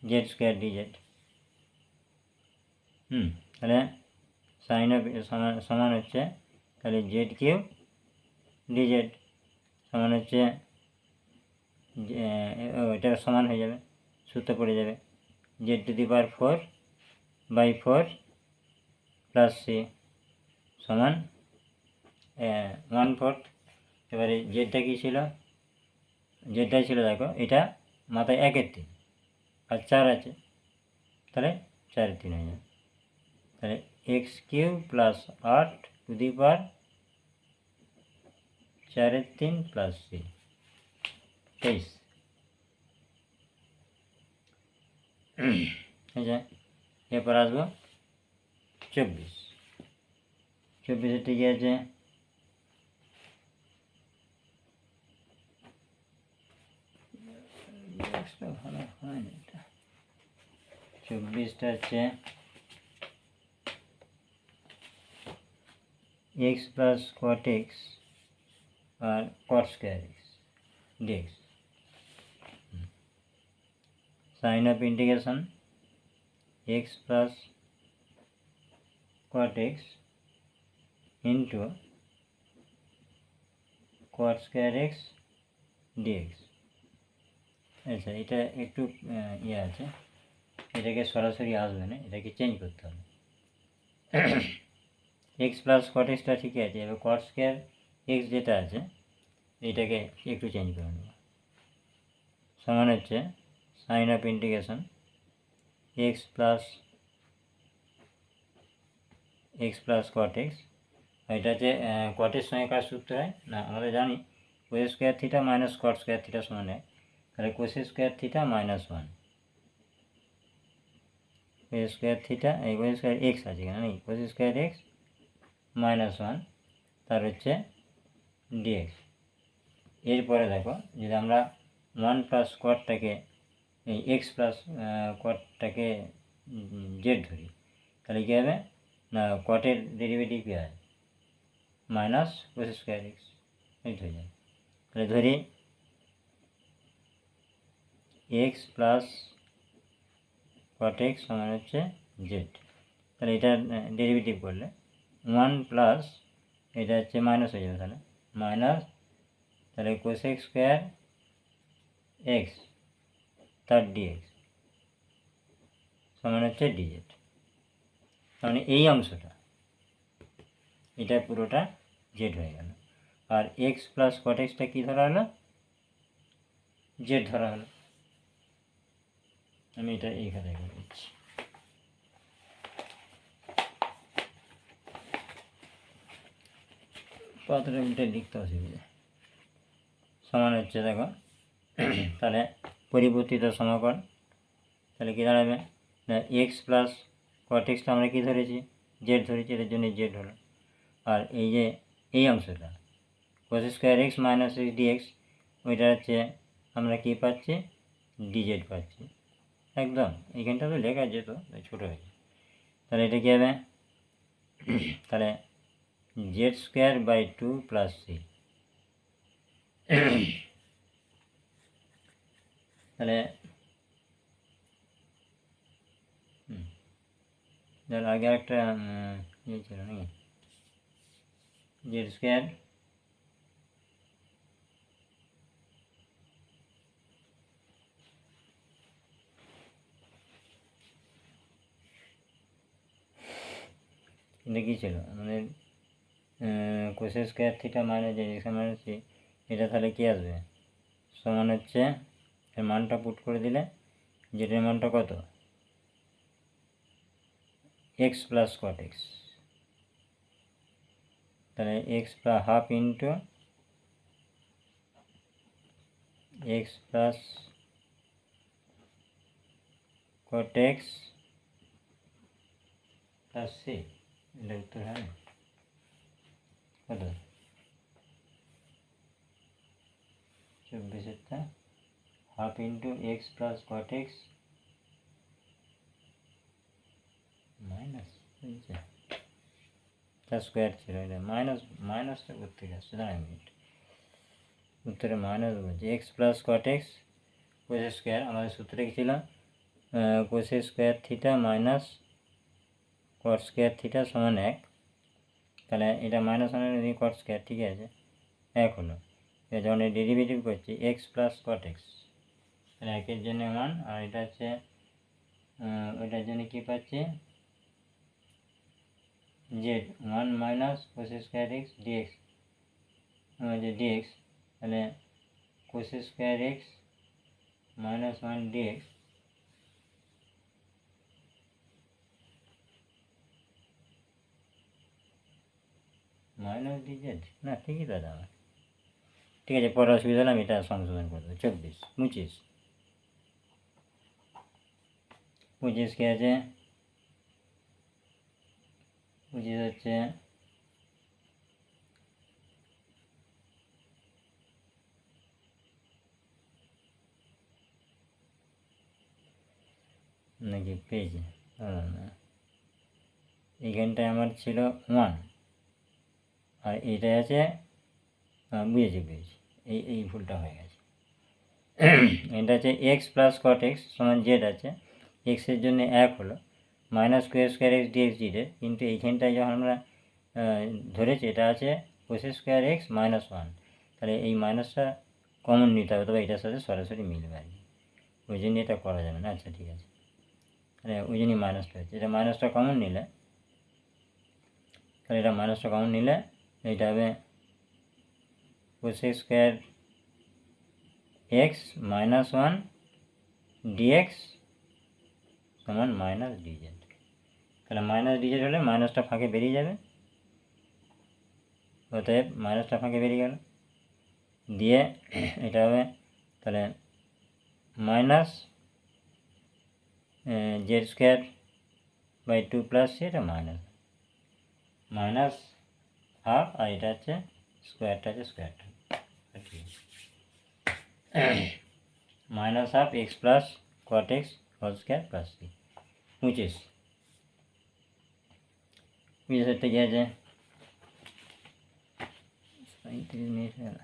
জেড স্কোয়ার ডিজেড। তাহলে সাইন অফ সমান হচ্ছে তাহলে জেড কিউ ডিজেড সমান হচ্ছে এটা সমান হয়ে যাবে, সূত্র পড়ে যাবে z⁴/4 প্লাস সি সমান 1/4। এবারে জেডটা কী ছিল, জেডটাই ছিল দেখো, এটা মাথায় 1/3 আর 4 আছে, তাহলে 4/3 হয়ে যাবে। তাহলে x³ প্লাস 8⁴ প্লাস সি 23। আচ্ছা, এরপর আসবো 24। ঠিক আছে, ভালো হয় না এটা। 24টা হচ্ছে x প্লাস cot x আর cot square x dx sign of integration x plus cot x into cot square x dx। আচ্ছা, এটা একটু আছে, এটাকে সরাসরি আসবে না, এটাকে চেঞ্জ করতে হবে। x প্লাস cot xটা ঠিকই আছে, এবার cot স্কোয়ার x যেটা আছে এটাকে একটু চেঞ্জ করে নেব। সমান হচ্ছে sign of integration x plus cot x। এটা হচ্ছে কটের সঙ্গে কার সূত্র হয় না, আমরা জানি cos square theta minus cot square theta সমান হয়, তাহলে cos square theta minus 1 cos square theta, এই কোস স্কোয়ার এক্স আছে কেন নেই, কোস স্কোয়ার এক্স মাইনাস 1 তার হচ্ছে ডিএক্স। এরপরে দেখো, যদি আমরা 1 প্লাস কটটাকে এই এক্স প্লাস কটটাকে জেড ধরি, তাহলে কী হবে না, কটের ডেরিভেটিভ কী হয় মাইনাস কোস স্কোয়ার এক্স, এই হয়ে যায়। তাহলে ধরি এক্স প্লাস cot x সমান হচ্ছে জেড, তাহলে এটা ডেরিভেটিভ করলে 1 প্লাস এটা হচ্ছে মাইনাস হয়ে যাবে, তাহলে মাইনাস, তাহলে কোস এক্স স্কোয়ার এক্স তার ডিএক্স সমান হচ্ছে ডিজেড। মানে এই অংশটা এটা পুরোটা জেড হয়ে গেল, আর এক্স প্লাস cot xটা কী ধরা হলো, জেড ধরা হলো। আমি এটা এইখানে করে দিচ্ছি। কতটা মিটার লিখতে অসুবিধা। সমান হচ্ছে দেখো, তাহলে পরিবর্তিত সমাকল, তাহলে কী দাঁড়াবে না, এক্স প্লাস cot xটা আমরা কী ধরেছি, জেড ধরেছি, এটার জন্য জেড হলো। আর এই যে এই অংশটা cos square x minus x dx, ওইটা হচ্ছে আমরা কী পাচ্ছি, ডিজেড পাচ্ছি। একদম এইখানটা তো লেখা যেত, ছোটো হয়েছে। তাহলে এটা কী হবে, তাহলে z²/2 প্লাস সি। তাহলে আগে একটা ইয়ে ছিল নাকি, z² এটা কী ছিল আমাদের cos square theta minus z minus c, এটা তাহলে কী আসবে সমান হচ্ছে, এর মানটা পুট করে দিলে জেডের মানটা কত, এক্স প্লাস cot x, তাহলে x plus half into x plus cot x plus c. এটা উত্তর হয় কত, 24টা half into x plus cot x minus তার স্কোয়ার ছিল, এটা মাইনাসটা করতে আসছে, দাঁড়ায় মিনিট, উত্তরে মাইনাস বলছে x plus cot x cos square, আমাদের সূত্রে কী ছিল, cos square theta minus cot square theta সমান 1, তাহলে এটা মাইনাস 1 cot স্কোয়ার, ঠিক আছে, এক হলো। যখন এই ডেরিভেটিভ করছি এক্স প্লাস কট এক্স, তাহলে একের জন্য 1, আর এটা হচ্ছে ওইটার জন্য কী পাচ্ছি z 1 minus cos square x dx, যে ডিএক্স, তাহলে cos square x minus 1 dx minus dz, না ঠিকই দাদা আমার, ঠিক আছে পরে অসুবিধা হলে আমি এটা সংশোধন করে দেবো। 24 25 25 কে আছে 25 হচ্ছে নাকি পেয়েছি না, এইখানটায় আমার ছিল 1 আর এইটাই আছে, বুঝেছি এই ভুলটা হয়ে গেছে। এটা আছে এক্স প্লাস কট এক্স সমান জেড আছে, এক্সের জন্য 1 হলো মাইনাস স্কোয়ার এক্স ডিএক্স ডিডের, কিন্তু এইখানটায় যখন আমরা ধরেছি এটা আছে কোস স্কোয়ার এক্স মাইনাস 1, তাহলে এই মাইনাসটা কমন নিতে হবে, তবে এটার সাথে সরাসরি মিলবে আর কি, ওই জন্য এটা করা যাবে না। আচ্ছা ঠিক আছে, তাহলে ওই জন্যই মাইনাসটা হচ্ছে, এটা মাইনাসটা কমন নিলে, তাহলে এটা মাইনাসটা কমন নিলে এইটা হবে cos square x minus 1 dx সমান মাইনাস ডিজেড। তাহলে মাইনাস ডিজেড হলে মাইনাসটা ফাঁকে বেরিয়ে যাবে, অতএব মাইনাসটা ফাঁকে বেরিয়ে গেল, দিয়ে এটা হবে তাহলে minus z square by 2 plus c, এটা মাইনাস মাইনাস হাফ, আর এটা হচ্ছে স্কোয়ারটা আছে স্কোয়ারটা, ঠিক আছে minus half x plus cot x whole square plus c. 25 থেকে আছে 35 মিনিট হয়ে গেল।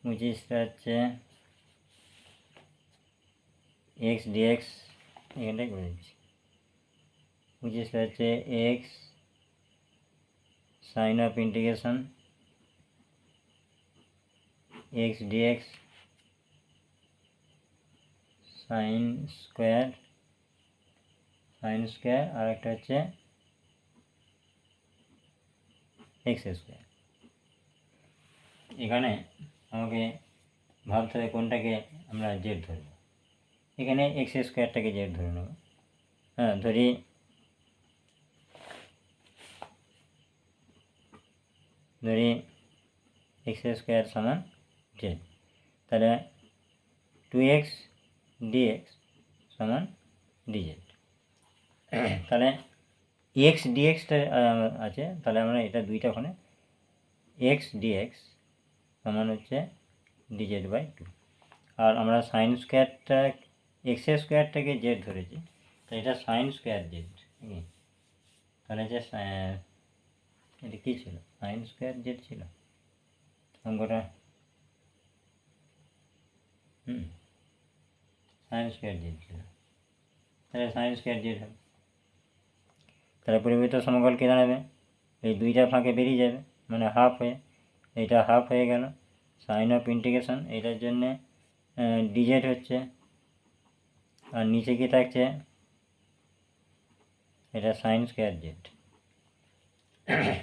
25টা হচ্ছে এক্স ডিএক্স, এখানটাই করে দিচ্ছি। 25টা হচ্ছে x sign of integration x dx sine square আর একটা হচ্ছে এক্স স্কোয়ার। এখানে আমাকে ভাবতে হবে কোনটাকে আমরা জেড ধরব। এখানে এক্স স্কোয়ারটাকে জেড ধরে নেব। হ্যাঁ ধরি এক্স স্কোয়ার সমান জেড, তাহলে 2x ডিএক্স সমান ডিজেড। তাহলে এক্স ডিএক্সটা আছে, তাহলে আমরা এটা দুইটা ওখানে এক্স ডিএক্স সমান হচ্ছে ডিজেড বাই 2, আর আমরা সাইন স্কোয়ারটা এক্স স্কোয়ারটাকে জেড ধরেছি, তো এটা সাইন স্কোয়ার জেড। তাহলে যে এটা কী ছিল, সাইন স্কোয়ার জেড ছিল অঙ্কটা, সাইন স্কোয়ার জেড ছিল, তাহলে সাইন স্কোয়ার জেড হবে। তাহলে পরিবর্তিত সমকল কে দাঁড়াবে, এই দুইটা ফাঁকে বেরিয়ে যাবে, মানে হাফ হয়ে, এইটা হাফ হয়ে গেল সাইন অফ ইন্টিগ্রেশন, এটার জন্যে ডিজেড হচ্ছে, আর নিচে কি থাকছে এটা সাইন স্কোয়ার জেড।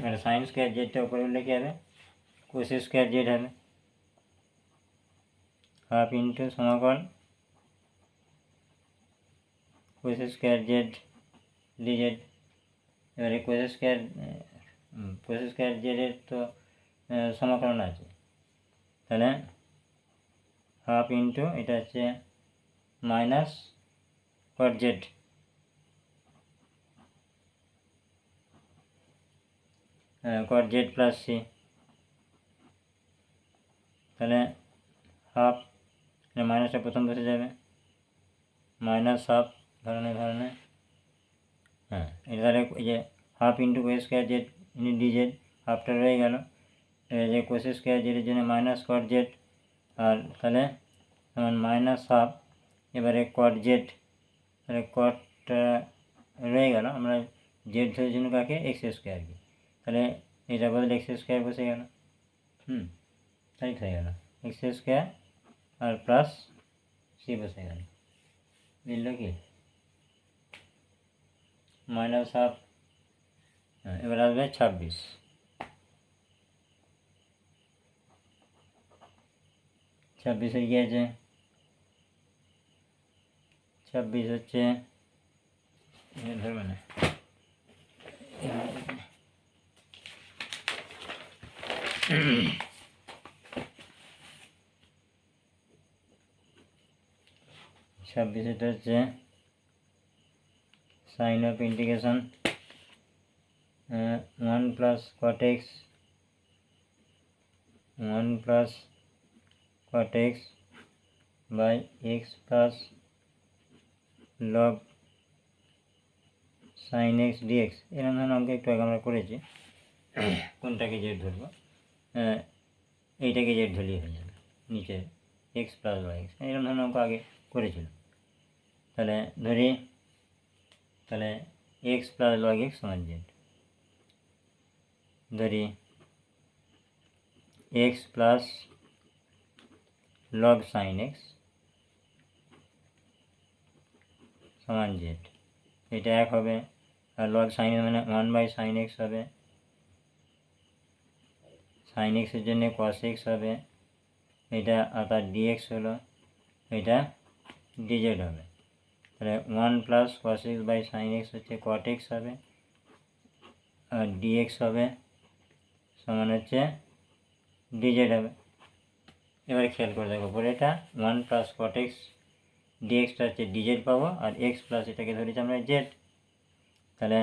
এটা সাইন স্কোয়ার জেডটা উপরে উঠলে কী হবে, কোস স্কোয়ার জেড হবে, হাফ ইন্টু সমকল কোস স্কোয়ার জেড ডিজেড। এবারে কোস স্কোয়ার জেডের তো সমাকলন আছে, তাহলে হাফ ইন্টু এটা হচ্ছে minus cot z, cot z plus c, তাহলে হাফ মাইনাসটা প্রথম বসে যাবে, মাইনাস হাফ ধরনের হ্যাঁ, এটা তাহলে এই যে half into cos square z dz, হাফটা রয়ে গেল, এই যে কোস স্কোয়ার জেডের জন্য মাইনাস কট জেড, আর তাহলে মাইনাস হাফ, এবারে কট জেড, তাহলে কটটা রয়ে গেল, আমরা জেড ধরের জন্য কাকে এক্স স্কোয়ারকে, তাহলে এটা বদলে এক্স স্কোয়ার বসে গেল, তাই হয়ে গেল এক্স স্কোয়ার আর প্লাস সি বসে গেল, মিলল কি মাইনাস হাফ। এবার আসবে 26, 26 কি আছে, 26 হচ্ছে ধরবে না, 26 এটা হচ্ছে sign of integration 1 plus cot x 1 plus cot x by x plus log sine x dx. এরকম ধরনের অঙ্ক একটু আগে আমরা করেছি। কোনটাকে জেড ধরবো, এইটাকে জেড ধরলেই হয়ে যাবে, নিচে এক্স প্লাস ওয়াই এক্স, এরকম ধরনের অঙ্ক আগে করেছিল। তাহলে ধরি তাহলে এক্স প্লাস লগ এক্স সমান জেড, ধরি x plus log sine x সমান জেড, এটা এক হবে, আর লগ সাইন মানে 1/sin x হবে, সাইন এক্সের জন্য কস এক্স হবে, এটা অর্থাৎ ডিএক্স হলো, এটা ডিজেড হবে। তাহলে 1 plus cos x by sine x হচ্ছে কট এক্স হবে, আর ডিএক্স হবে সমান হচ্ছে ডিজেড হবে। এবারে খেয়াল করে দেখো পরে এটা 1 প্লাস কট এক্স ডিএক্সটা হচ্ছে ডিজেড পাবো, আর এক্স প্লাস এটাকে ধরেছি আমরা জেড। তাহলে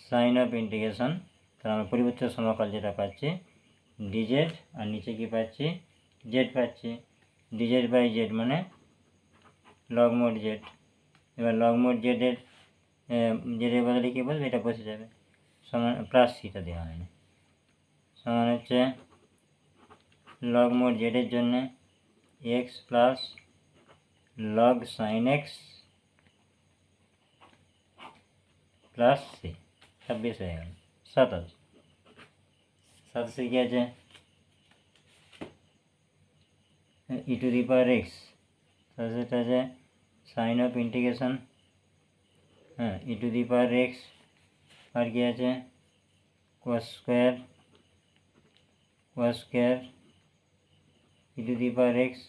সাইন অফ ইন্টিগ্রেশন, তাহলে আমরা পরিবর্তিত সমাকল যেটা পাচ্ছি ডিজেড, আর নিচে কি পাচ্ছি জেড পাচ্ছি, ডিজেড বাই জেড মানে লগ মোড জেড। এবার লগ মোড জেডের জেডের বদলে কী বলবে, এটা বসে যাবে, সমান প্লাস সিটা দেওয়া হয়নি, সমান হচ্ছে লগ মোড জেডের জন্য x plus log sine x plus c, 26 হয়ে গেল। 27 কি আছে ই টু দি পাওয়ার এক্স, তাহলে সেটা আছে sign of integration e to the power x, আর কি আছে cos square e to the power x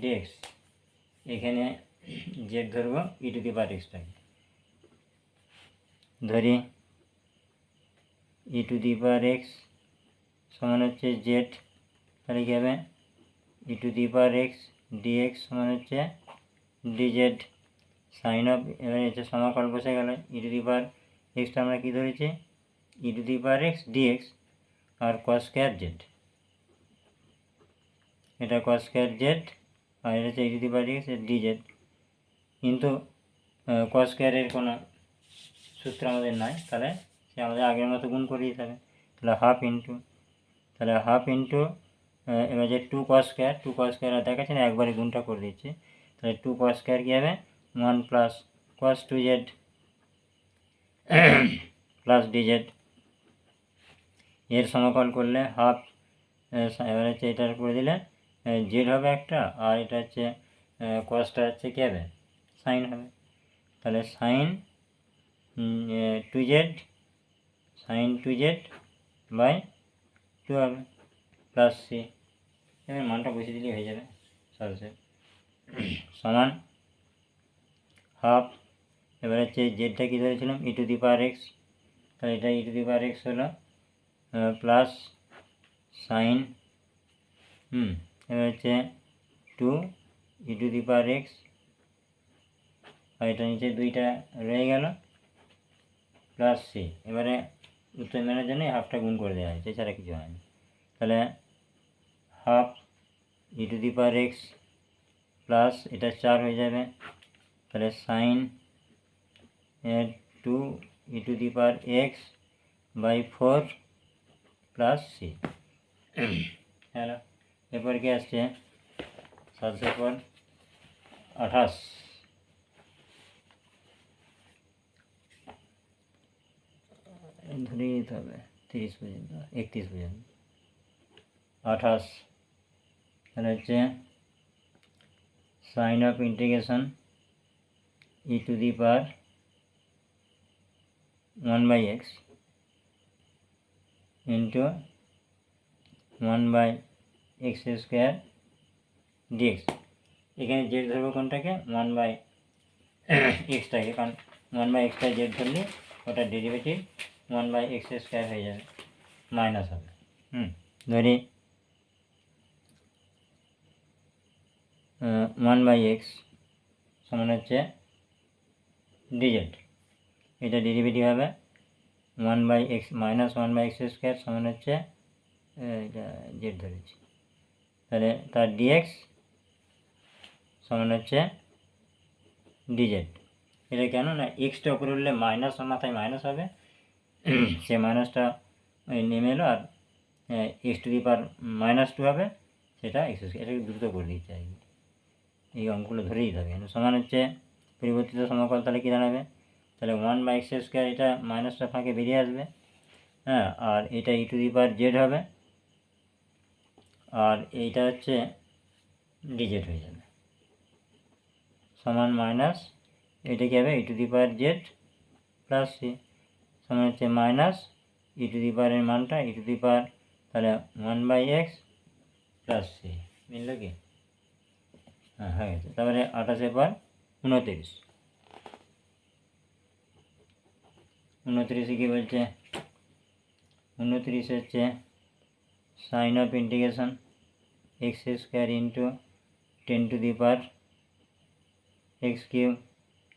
dx. এখানে জেড ধরবো ই টু দি পাওয়ার এক্সটাকে, ধরি ই টু দি পাওয়ার এক্স সমান হচ্ছে জেড, তাহলে কী হবে e to the power x dx সমান হচ্ছে ডিজেড। সাইন অফ, এবারে হচ্ছে সমাকল বসে গেল, ই টু দি পাওয়ার এক্সটা আমরা কী ধরেছি e to the power x dx, আর কস স্কোয়ার জেড, এটা কস স্কোয়ার জেড, আর এটা হচ্ছে e to the power x dz. কিন্তু কস স্কোয়ারের কোনো সূত্র আমাদের নাই, তাহলে সে আমাদের আগের মতো গুণ করে দিতে হবে, তাহলে হাফ ইন্টু, তাহলে হাফ ইন্টু এবার যে 2 cos স্কোয়ার আর দেখাচ্ছে না, একবারে গুণটা করে দিচ্ছি, তাহলে 2 cos স্কোয়ার কী হবে 1 plus cos 2z plus DZ. এর সমাকল করলে হাফ, এবার হচ্ছে এটার করে দিলে জেড হবে একটা, আর এটা হচ্ছে কসটা হচ্ছে কী হবে সাইন হবে, তাহলে সাইন 2z বাই 2 হবে প্লাস সি, এবার মানটা বসিয়ে দিলেই হয়ে যাবে সহজে, সমান হাফ, এবার হচ্ছে জেডটা কী ধরেছিলাম ই টু দি পাওয়ার এক্স, তাহলে এটা ই টু দি পাওয়ার এক্স হলো প্লাস সাইন এবার হচ্ছে 2 e to the power x, আর এটা নিচে 2টা রয়ে গেল প্লাস সি। এবারে উত্তর মেলার জন্য হাফটা গুণ করে দেওয়া হয়েছে, এছাড়া কিছু হয়নি। তাহলে half e to the power x plus এটা 4 হয়ে যাবে, তাহলে sine 2 e to the power x by 4 plus c. Hello, এরপর কি আসছে 700 পর 28, ধরে নিতে হবে 30 পর্যন্ত 31 পর্যন্ত, 28, তাহলে হচ্ছে sign of integration e to the power 1/x into 1/x² dx. এখানে জেড ধরবো কোনটাকে, 1/x-টাকে, কারণ 1/x-টা জেড ধরলে ওটা ডেরিভেটিভ 1/x² হয়ে যাবে, মাইনাস হবে। ধরি 1/x সমান হচ্ছে ডিজেড, এটা ডেরিভেটিভ হবে 1/x মাইনাস 1/x² সমান হচ্ছে এটা জেড ধরেছি, তাহলে তার ডিএক্স সমান হচ্ছে ডিজেড। এটা কেন না, এক্সটা উপরে উঠলে মাইনাস মাথায় মাইনাস হবে, সে মাইনাসটা নেমে এলো, আর x⁻−2 হবে, সেটা x²। এটাকে দ্রুত করে দিতে হবে, এই অঙ্কগুলো ধরেই দিতে হবে। সমান হচ্ছে পরিবর্তিত সমকল, তাহলে কী দাঁড়াবে, তাহলে 1/x², এটা মাইনাসটা ফাঁকে বেরিয়ে আসবে, হ্যাঁ, আর এটা e⁻z হবে, আর এইটা হচ্ছে ডিজেড হয়ে যাবে, সমান মাইনাস এটা কী হবে e⁻z প্লাস c, সমান হচ্ছে মাইনাস এর মানটা তাহলে 1/x প্লাস c, মিলল কি? হ্যাঁ, হয়ে গেছে। তারপরে 28 পর 29, 29 কী বলছে, 29 হচ্ছে sign of integration x² into 10⁻x³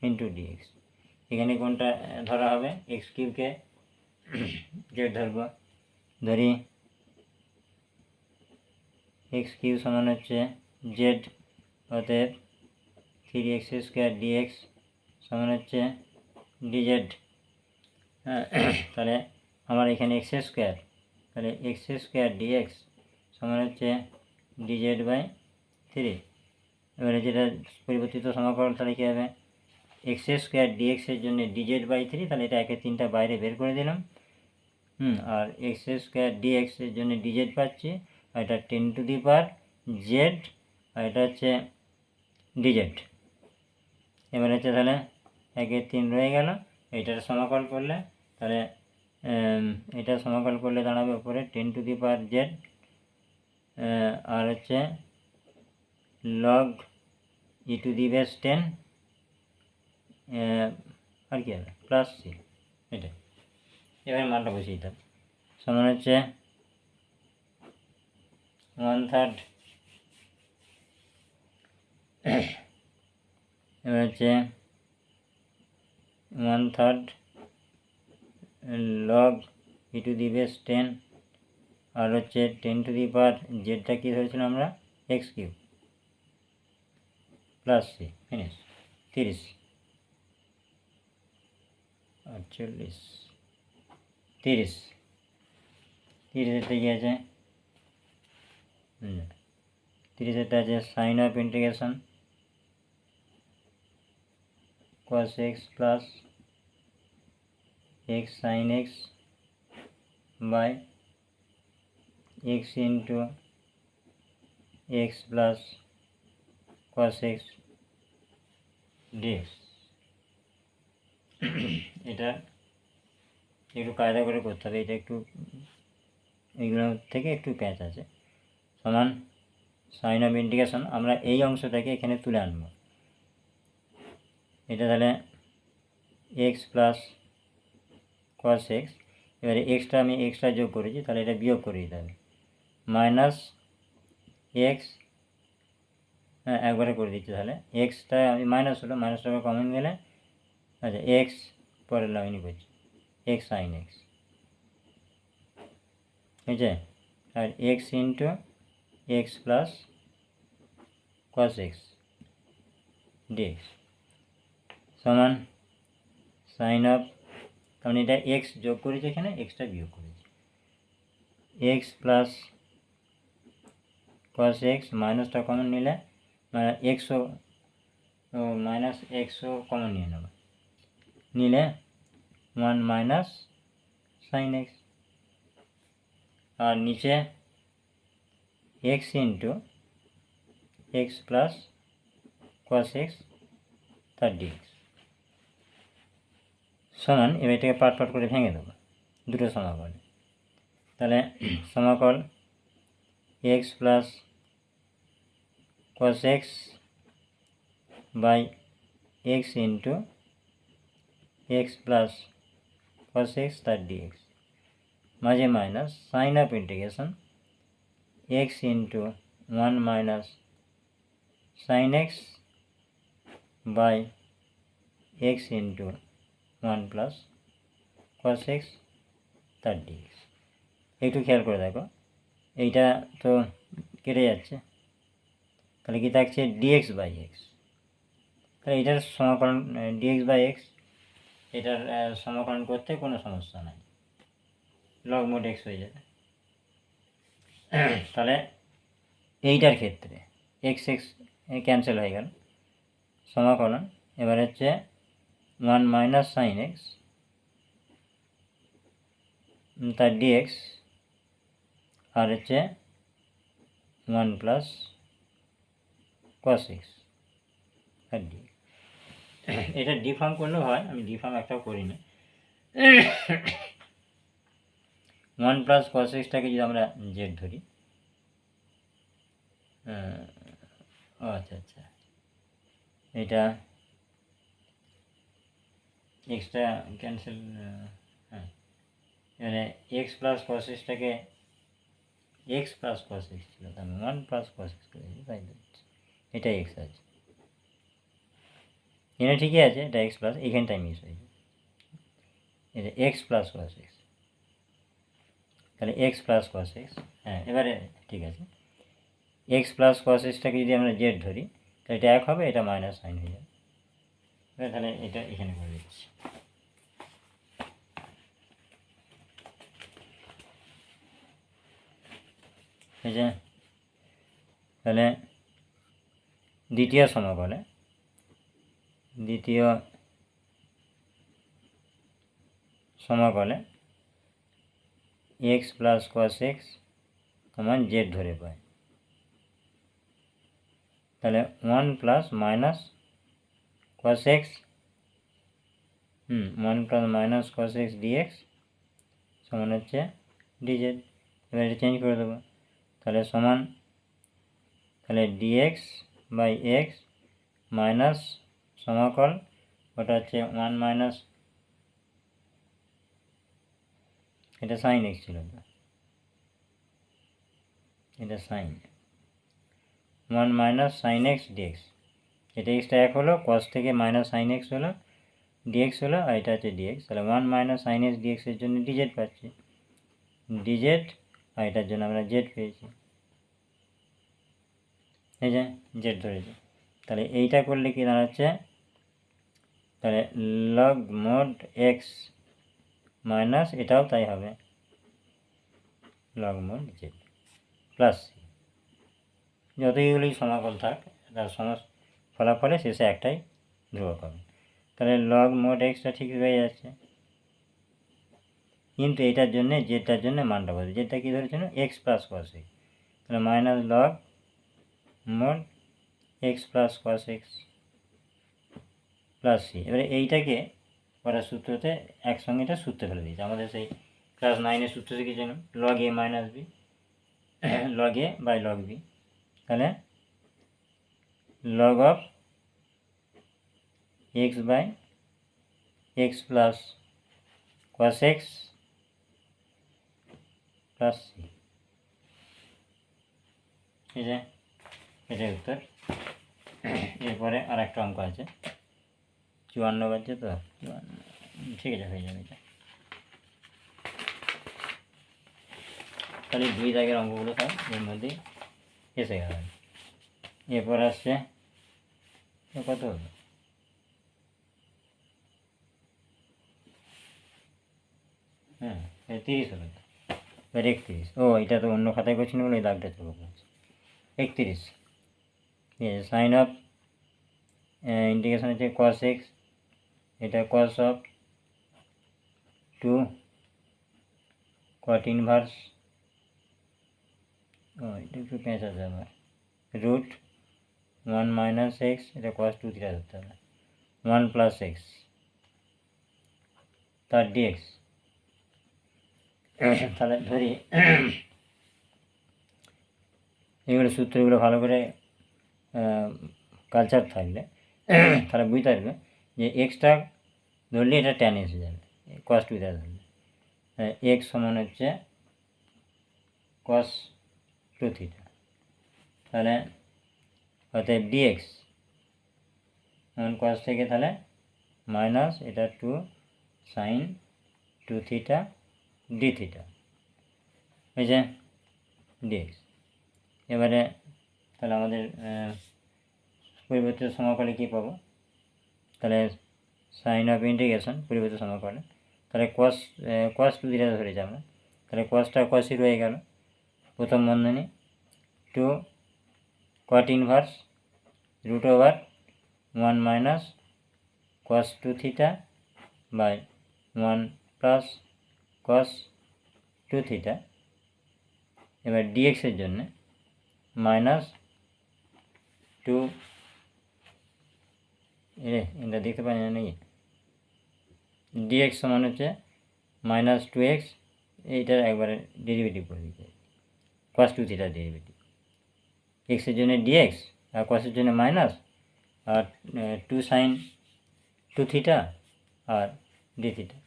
into dx. এখানে কোনটা ধরা হবে, x³ জেড ধরব, ধরি x³ সমান হচ্ছে জেড, অতএব 3x² ডিএক্স সমান হচ্ছে ডিজেড। তাহলে আমার এখানে x², তাহলে x² ডিএক্স সমান হচ্ছে dz/3। এবারে যেটা পরিবর্তিত সমাকলন, তাহলে কী হবে, x² ডিএক্সের জন্য dz/3, তাহলে এটা 1-3টা বাইরে বের করে দিলাম, আর x² ডিএক্সের জন্য ডিজেড পাচ্ছি, আর এটা 10⁻z, আর এটা হচ্ছে ডিজেড। এবার হচ্ছে তাহলে 1-3 রয়ে গেল, এইটার সমাকল করলে, তাহলে এটা সমাকল করলে দাঁড়াবে উপরে 10⁻z, আর হচ্ছে log e⁻10, আর কি হবে প্লাস c, এটা। এবারে মানটা বসিয়ে দিতে হবে, সমান হচ্ছে 1/3, এবার হচ্ছে 1/3 log e⁻10, আর হচ্ছে 10⁻z কী ধরেছিলাম আমরা, x³ প্লাস c, ফিনিশ। 30, 48, 30, 30 কি আছে, 30 আছে sign of integration cos x plus x sin x by x into x plus cos x dx। এটা একটু কায়দা করে করতে হবে, এটা একটু এইগুলো থেকে একটু প্যাচ আছে। সমান সাইন অফ ইন্টিগ্রেশন, আমরা এই অংশটাকে এখানে তুলে আনব, এটা তাহলে x প্লাস cos x, এবারে এক্সটা আমি এক্সট্রা যোগ করেছি, তাহলে এটা বিয়োগ করে দিতে হবে, মাইনাস এক্স, হ্যাঁ একবারে করে দিচ্ছি, তাহলে এক্সটা আমি মাইনাস হলো, মাইনাসটা কমন গেলে, আচ্ছা এক্স পরের লাইনই করছি, এক্স সাইন এক্স, ঠিক আছে, আর x into x plus cos x dx সমান সাইন অফ, কারণ এটা এক্স যোগ করেছি, এখানে এক্সটা বিয়োগ করেছি, এক্স প্লাস cos x, মাইনাসটা কমন নিলে এক্সও মাইনাস এক্সও কমন নিয়ে নেব, নিলে 1 মাইনাস সাইন এক্স, আর নিচে x into x plus cos x তার ডিএক্স সমান, এবার এটাকে পার্ট পার্ট করে ভেঙে দেবো দুটো সমাকলে। তাহলে সমাকল x plus cos x by x into x plus cos x তার ডিএক্স, মাঝে minus sign of integration x into 1 minus sine x by x into 1 plus cos x তার ডিএক্স। একটু খেয়াল করে দেখো, এইটা তো কেটে যাচ্ছে, তাহলে কি থাকছে ডিএক্স বাই এক্স। তাহলে এটার সমাকলন ডিএক্স বাই এক্স, এটার সমাকলন করতে কোনো সমস্যা নাই, লগ মোড এক্স হয়ে যাবে। তাহলে এইটার ক্ষেত্রে এক্স এক্স ক্যান্সেল হয়ে গেল, সমাকলন এবার হচ্ছে 1 মাইনাস সাইন এক্স তার ডিএক্স আর হচ্ছে 1 প্লাস কস এক্স আর ডিএক্স। এটা ডিফর্ম করলেও হয়, আমি ডিফর্ম একটাও করি না। 1 প্লাস কস এক্সটাকে যদি আমরা জেড ধরি, আচ্ছা আচ্ছা, এটা এক্সটা ক্যান্সেল, হ্যাঁ, মানে এক্স প্লাস কস এক্সটাকে এক্স প্লাস কস এক্স ছিল, তার 1 প্লাস কস এক্স করে তাই তো, এটা এক্স আছে, এটা ঠিকই আছে, এটা এক্স প্লাস, এইখানটাই মিস হয়েছে, এটা এক্স প্লাস কস এক্স, তাহলে এক্স প্লাস কস এক্স, হ্যাঁ এবারে ঠিক আছে। এক্স প্লাস কস এক্সটাকে যদি আমরা জেড ধরি, তাহলে এটা 1 হবে, এটা মাইনাস সাইন হয়ে যাবে। তাহলে এটা এখানে করে দিচ্ছি, ঠিক আছে। তাহলে দ্বিতীয় সমাকলে এক্স প্লাস কস এক্স সমান জেড ধরে পাই, তাহলে 1 plus minus cos x 1 plus minus cos x dx সমান হচ্ছে ডিজেড। এবার এটা চেঞ্জ করে দেবো, তাহলে সমান, তাহলে ডিএক্স বাই এক্স মাইনাস সমাকল, ওটা হচ্ছে 1 মাইনাস, এটা সাইন এক্স ছিল, এটা sine 1 minus sine x dx, এটা এক্সটা 1 হলো, কস থেকে মাইনাস সাইন এক্স হলো, ডিএক্স হলো, আর এটা হচ্ছে ডিএক্স, তাহলে 1 মাইনাস সাইন এক্স ডিএক্সের জন্য ডিজেড পাচ্ছি, ডিজেড, আর এটার জন্য আমরা জেড পেয়েছি, এই যে জেড ধরেছি। তাহলে এইটা করলে কি দাঁড়াচ্ছে, তাহলে লগ মোড এক্স মাইনাস, এটাও তাই হবে log mod z plus c, যতইগুলি সমাকল থাক তার ফলাফলে শেষে একটাই ধ্রুবক হবে। তাহলে লগ মোড এক্সটা ঠিক হয়ে যাচ্ছে, কিন্তু এটার জন্যে জেডটার জন্য মানটা বলছে, জেডটা কী ধরেছিল এক্স প্লাস কস এক্স, তাহলে minus log mod x plus cos x plus c. এবারে এইটাকে ওরা সূত্রতে একসঙ্গে এটা সূত্রে ফেলে দিয়েছে, আমাদের সেই ক্লাস 9-এর সূত্র শিখেছিলাম log a minus b, log a by log b, তাহলে log of x by x plus cos x plus c, ঠিক আছে, এটাই উত্তর। এরপরে আর একটা অঙ্ক আছে, 54 বাজছে তো, 54, ঠিক আছে, হয়ে যাবে এটা। তাহলে 2 দাগের অঙ্কগুলো সব এর মধ্যেই এসে গেল। এরপর আসছে কত হলো, হ্যাঁ 30 হলো, এবার 31, ও এটা তো অন্য খাতায় করছি না বলে এই দাগটা চলে গেছে, 31, ঠিক আছে। সাইন অফ ইন্টিগ্রেশন হচ্ছে কস এক্স, এটা কস অফ 2 কট ইনভার্স এটা একটু পেঁচাতে হবে, রুট 1 মাইনাস এক্স, এটা cos 2 থিটা ধরতে হবে, 1 প্লাস এক্স তার ডিএক্স। তাহলে ধরি এগুলো সূত্রগুলো ভালো করে কালচার থাকলে তাহলে বুঝতে পারবে যে এক্সটা ধরলে এটা ট্যান এসে যাবে, cos 2 থিটা ধরলে এক্স সমান হচ্ছে cos 2 থিটা। তাহলে অতএব ডিএক্স cos থেকে তাহলে মাইনাস এটা 2 সাইন 2 থিটা ডি থিটা হয়েছে ডিএক্স। এবারে তাহলে আমাদের পরিবর্তিত সমাকলে কী পাবো, তাহলে সাইন অফ ইন্টিগ্রেশন পরিবর্তিত সমাকলে, তাহলে cos 2 থিটা ধরেছি আমরা, তাহলে কসটা কসই রয়ে গেল, প্রথম বন্ধনী 2 cot inverse root over 1 minus cos 2 theta by 1 plus cos 2 theta. এবার ডিএক্সের জন্য মাইনাস 2, এটা দেখতে পাই না নাকি, ডিএক্স সমান হচ্ছে মাইনাস 2x, এইটার একবারে ডেরিভেটিভ করে দিতে, cos 2 থিটার ডেরিভেটিভ, এক্সের জন্য ডিএক্স আর কসের জন্য মাইনাস, আর 2 সাইন 2 থিটা আর ডি থিটা,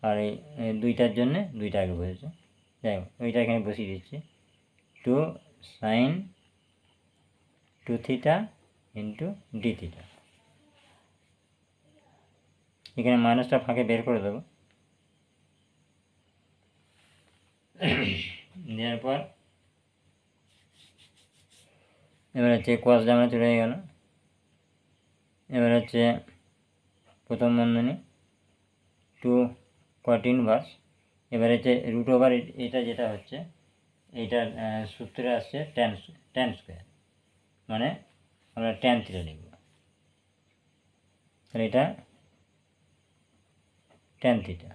আর এই দুইটার জন্যে দুইটা আগে বসেছে, যাই হোক ওইটা এখানে বসিয়ে দিচ্ছি, 2 sine 2 theta into d theta. এখানে মাইনাসটা ফাঁকে বের করে দেবো, দেওয়ার পর এবার হচ্ছে cos জামা চলে গেল। এবার হচ্ছে প্রথম বন্ধনী 2 cot ইনভার্স, এবার হচ্ছে রুট ওভার এটা যেটা হচ্ছে এইটার সূত্রে আসছে ট্যান স্কোয়ার, মানে আমরা ট্যান থিটা লিখব, তাহলে এটা tan theta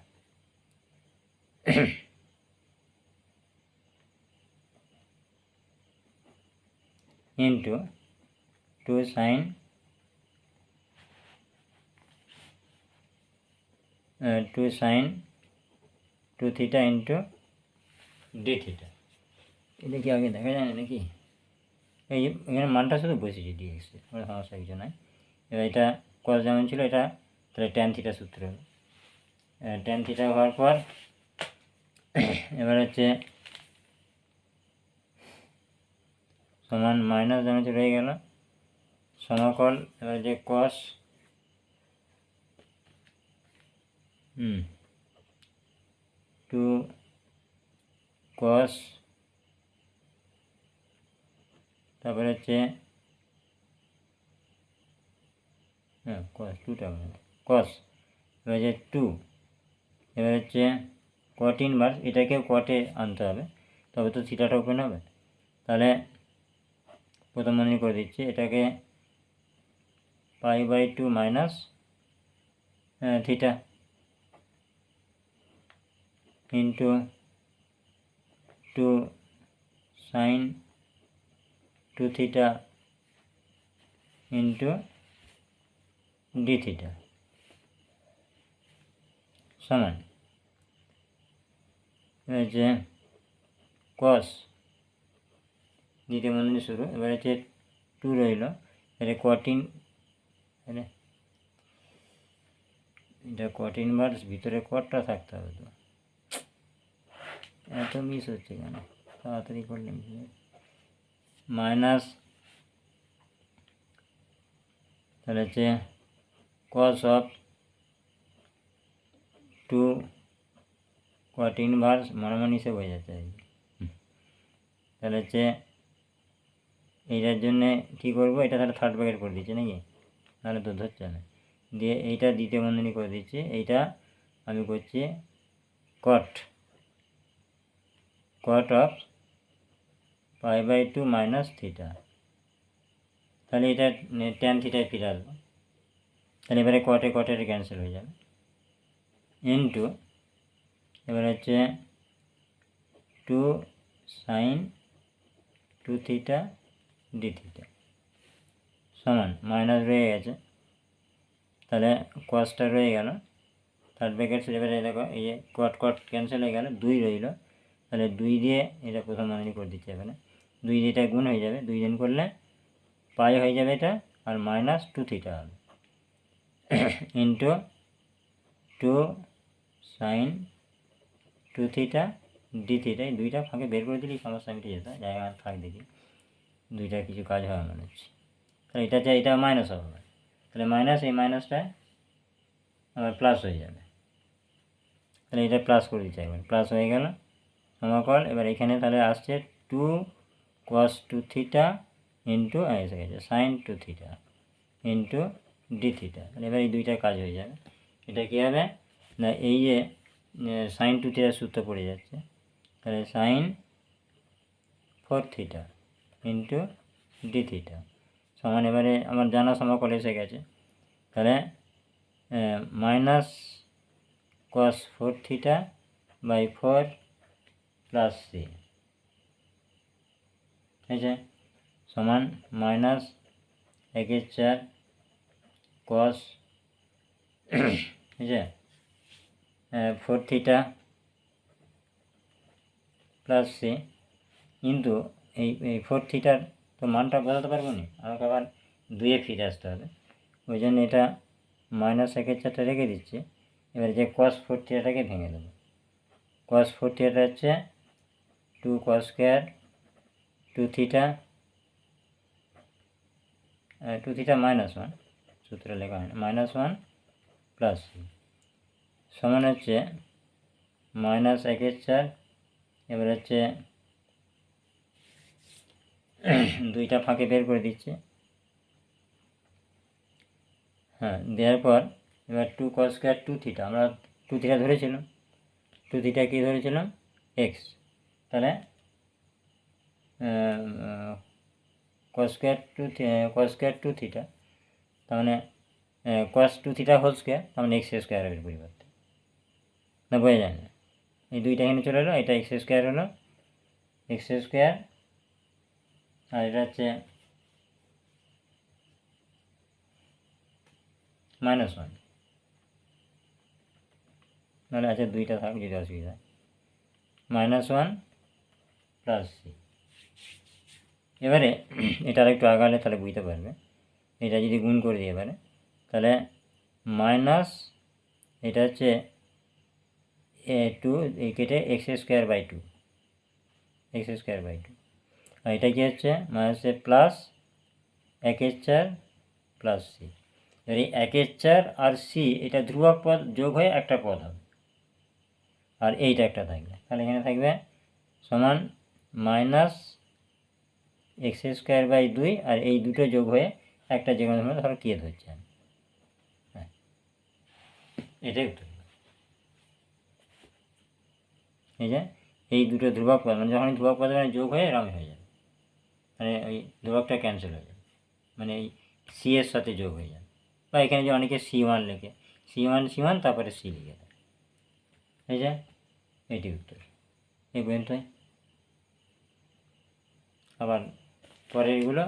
into 2 sine 2 theta into d theta. এটা কি আগে দেখা যায় না নাকি, এই এখানে মানটা শুধু বসেছি ডিএক্সে, কোনো সমস্যা কিছু নাই। এবার এটা cos যেমন ছিল এটা তাহলে ট্যান থিটা সূত্র হলো, ট্যান থিটা হওয়ার পর এবার হচ্ছে সমান মাইনাস যেমন রয়ে গেল সমাকল, এবার যে cos 2 cos, তারপরে হচ্ছে cos 2টা cos, এবার যে 2, এবার হচ্ছে cot ইনভার্স, এটাকেও কটে আনতে হবে তবে তো থিটাটা ওপেন হবে, তাহলে প্রথম বন্ধনী করে দিচ্ছি, এটাকে π/2 minus theta into 2 sine 2 theta into d theta সমান হচ্ছে cos দ্বিতীয় বন্ধনী শুরু, এবার হচ্ছে 2 রইল, এটা এটা cot ইনভার্স, ভিতরে কটটা থাকতে হবে, তো এত মিস হচ্ছে কেন, তাড়াতাড়ি করলে মাইনাস, তাহলে হচ্ছে cos অফ 2 cot ইনভার্স, মনে হিসেবে হয়ে যাচ্ছে আর কি। তাহলে হচ্ছে এইটার জন্যে কী করবো, এটা তাহলে থার্ড ব্র্যাকেট করে দিচ্ছি নাকি, নাহলে তো ধরছে না, দিয়ে এইটা দ্বিতীয় বন্ধনী করে দিচ্ছি, এইটা আমি করছি cot অফ π/2 মাইনাস থিটা, তাহলে এটা ট্যান থিটায় ফিরে আসবো, তাহলে এবারে কটের ক্যান্সেল হয়ে যাবে, ইন্টু এবার হচ্ছে 2 sine two theta d theta সমান মাইনাস রয়ে গেছে, তাহলে কসটা রয়ে গেল, থার্ড ব্র্যাকেট এবারে দেখো এই যে কট কট ক্যান্সেল হয়ে গেল, 2 রইল, তাহলে 2 দিয়ে এটা প্রথম মাননি করে দিচ্ছে এখানে, 2 দিয়ে এটা গুণ হয়ে যাবে, 2 গুণ করলে পাই হয়ে যাবে এটা, আর মাইনাস টু থিটা হবে into 2 sine two theta d theta. এই দুইটা ফাঁকে বের করে দিলেই সমস্যা মিটে যেত, জায়গা থাক দেখি দুইটা কিছু কাজ হয় মনে হচ্ছে। তাহলে এটা চাই, এটা মাইনাস হবে, তাহলে মাইনাস, এই মাইনাসটা আবার প্লাস হয়ে যাবে, তাহলে এটা প্লাস করে দিচ্ছি একবার, প্লাস হয়ে গেল সমাকল। এবার এখানে তাহলে আসছে 2 cos 2 থিটা ইন্টু এসে গেছে sine 2 theta into d theta. তাহলে এবার এই দুইটা কাজ হয়ে যাবে। এটা কী হবে না, এই যে সাইন 2 থিটার সূত্র পড়ে যাচ্ছে, তাহলে sine 4 theta into d theta সমান, এবারে আমার জানা সমাকল এসে গেছে, তাহলে minus cos 4 theta by 4 plus c, ঠিক আছে, সমান মাইনাস 1/4 cos ঠিক আছে 4 থিটা প্লাস সি, কিন্তু এই 4 থিটার তো মানটা বোঝাতে পারবো না, আমাকে আবার 2-এ ফিরে আসতে হবে, ওই জন্য এটা মাইনাস 1/4টা রেখে দিচ্ছি। এবার যে cos 4 থিটাটাকে ভেঙে দেবো, cos 4 থিটাটা হচ্ছে 2 cos square 2 theta, 2 theta minus 1, সূত্র লেখা হয় না, মাইনাস 1 প্লাস সি সমান হচ্ছে মাইনাস 1/4, এবার হচ্ছে দুইটা ফাঁকে বের করে দিচ্ছে, হ্যাঁ, দেওয়ার পর এবার 2 cos স্কোয়ার 2 থিটা, আমরা 2 থিটা ধরেছিলাম, 2 থিটা কী ধরেছিলাম এক্স, তাহলে cos স্কোয়ার 2 থিটা, তার মানে cos 2 থিটা হোল স্কোয়ার, তার মানে এক্স স্কোয়ারের পরিবর্তে, না বোঝা যায় না, এই দুইটা এখানে চলে এলো, এটা এক্স স্কোয়ার হলো, এক্স স্কোয়ার, আর এটা হচ্ছে -1, নাহলে আছে দুইটা থাক যদি অসুবিধা, -1 প্লাস সি। এবারে এটা আরেকটু আগালে তাহলে বুঝতে পারবে, এটা যদি গুণ করে দিই এবারে, তাহলে মাইনাস এটা হচ্ছে 2 এই কেটে এক্স স্কোয়ার বাই 2, আর এটা কি হচ্ছে মাইনাসে প্লাস 1/4 প্লাস সি। এবার এই 1/4 আর সি এটা ধ্রুবক পদ যোগ হয়ে একটা পদ হবে, আর এইটা একটা থাকবে, তাহলে এখানে থাকবে সমান মাইনাস এক্স স্কোয়ার বাই 2, আর এই দুটো যোগ হয়ে একটা যে কোনো সময় ধরো কে ধরছে, হ্যাঁ এটাই উত্তর। এই যে এই দুটো ধ্রুবক পদ, মানে যখন ধ্রুবক পদ মানে যোগ হয়ে এরম হয়ে যাবে, মানে ওই ধ্রুবকটা ক্যান্সেল হয়ে যাবে, মানে এই সি এর সাথে যোগ হয়ে যাবে, বা এখানে যে অনেকে C1 লেখে, C1 তারপরে সি লিখে দেয়, এই যে এটি উত্তর। এই পর্যন্তই, আবার পরেরগুলো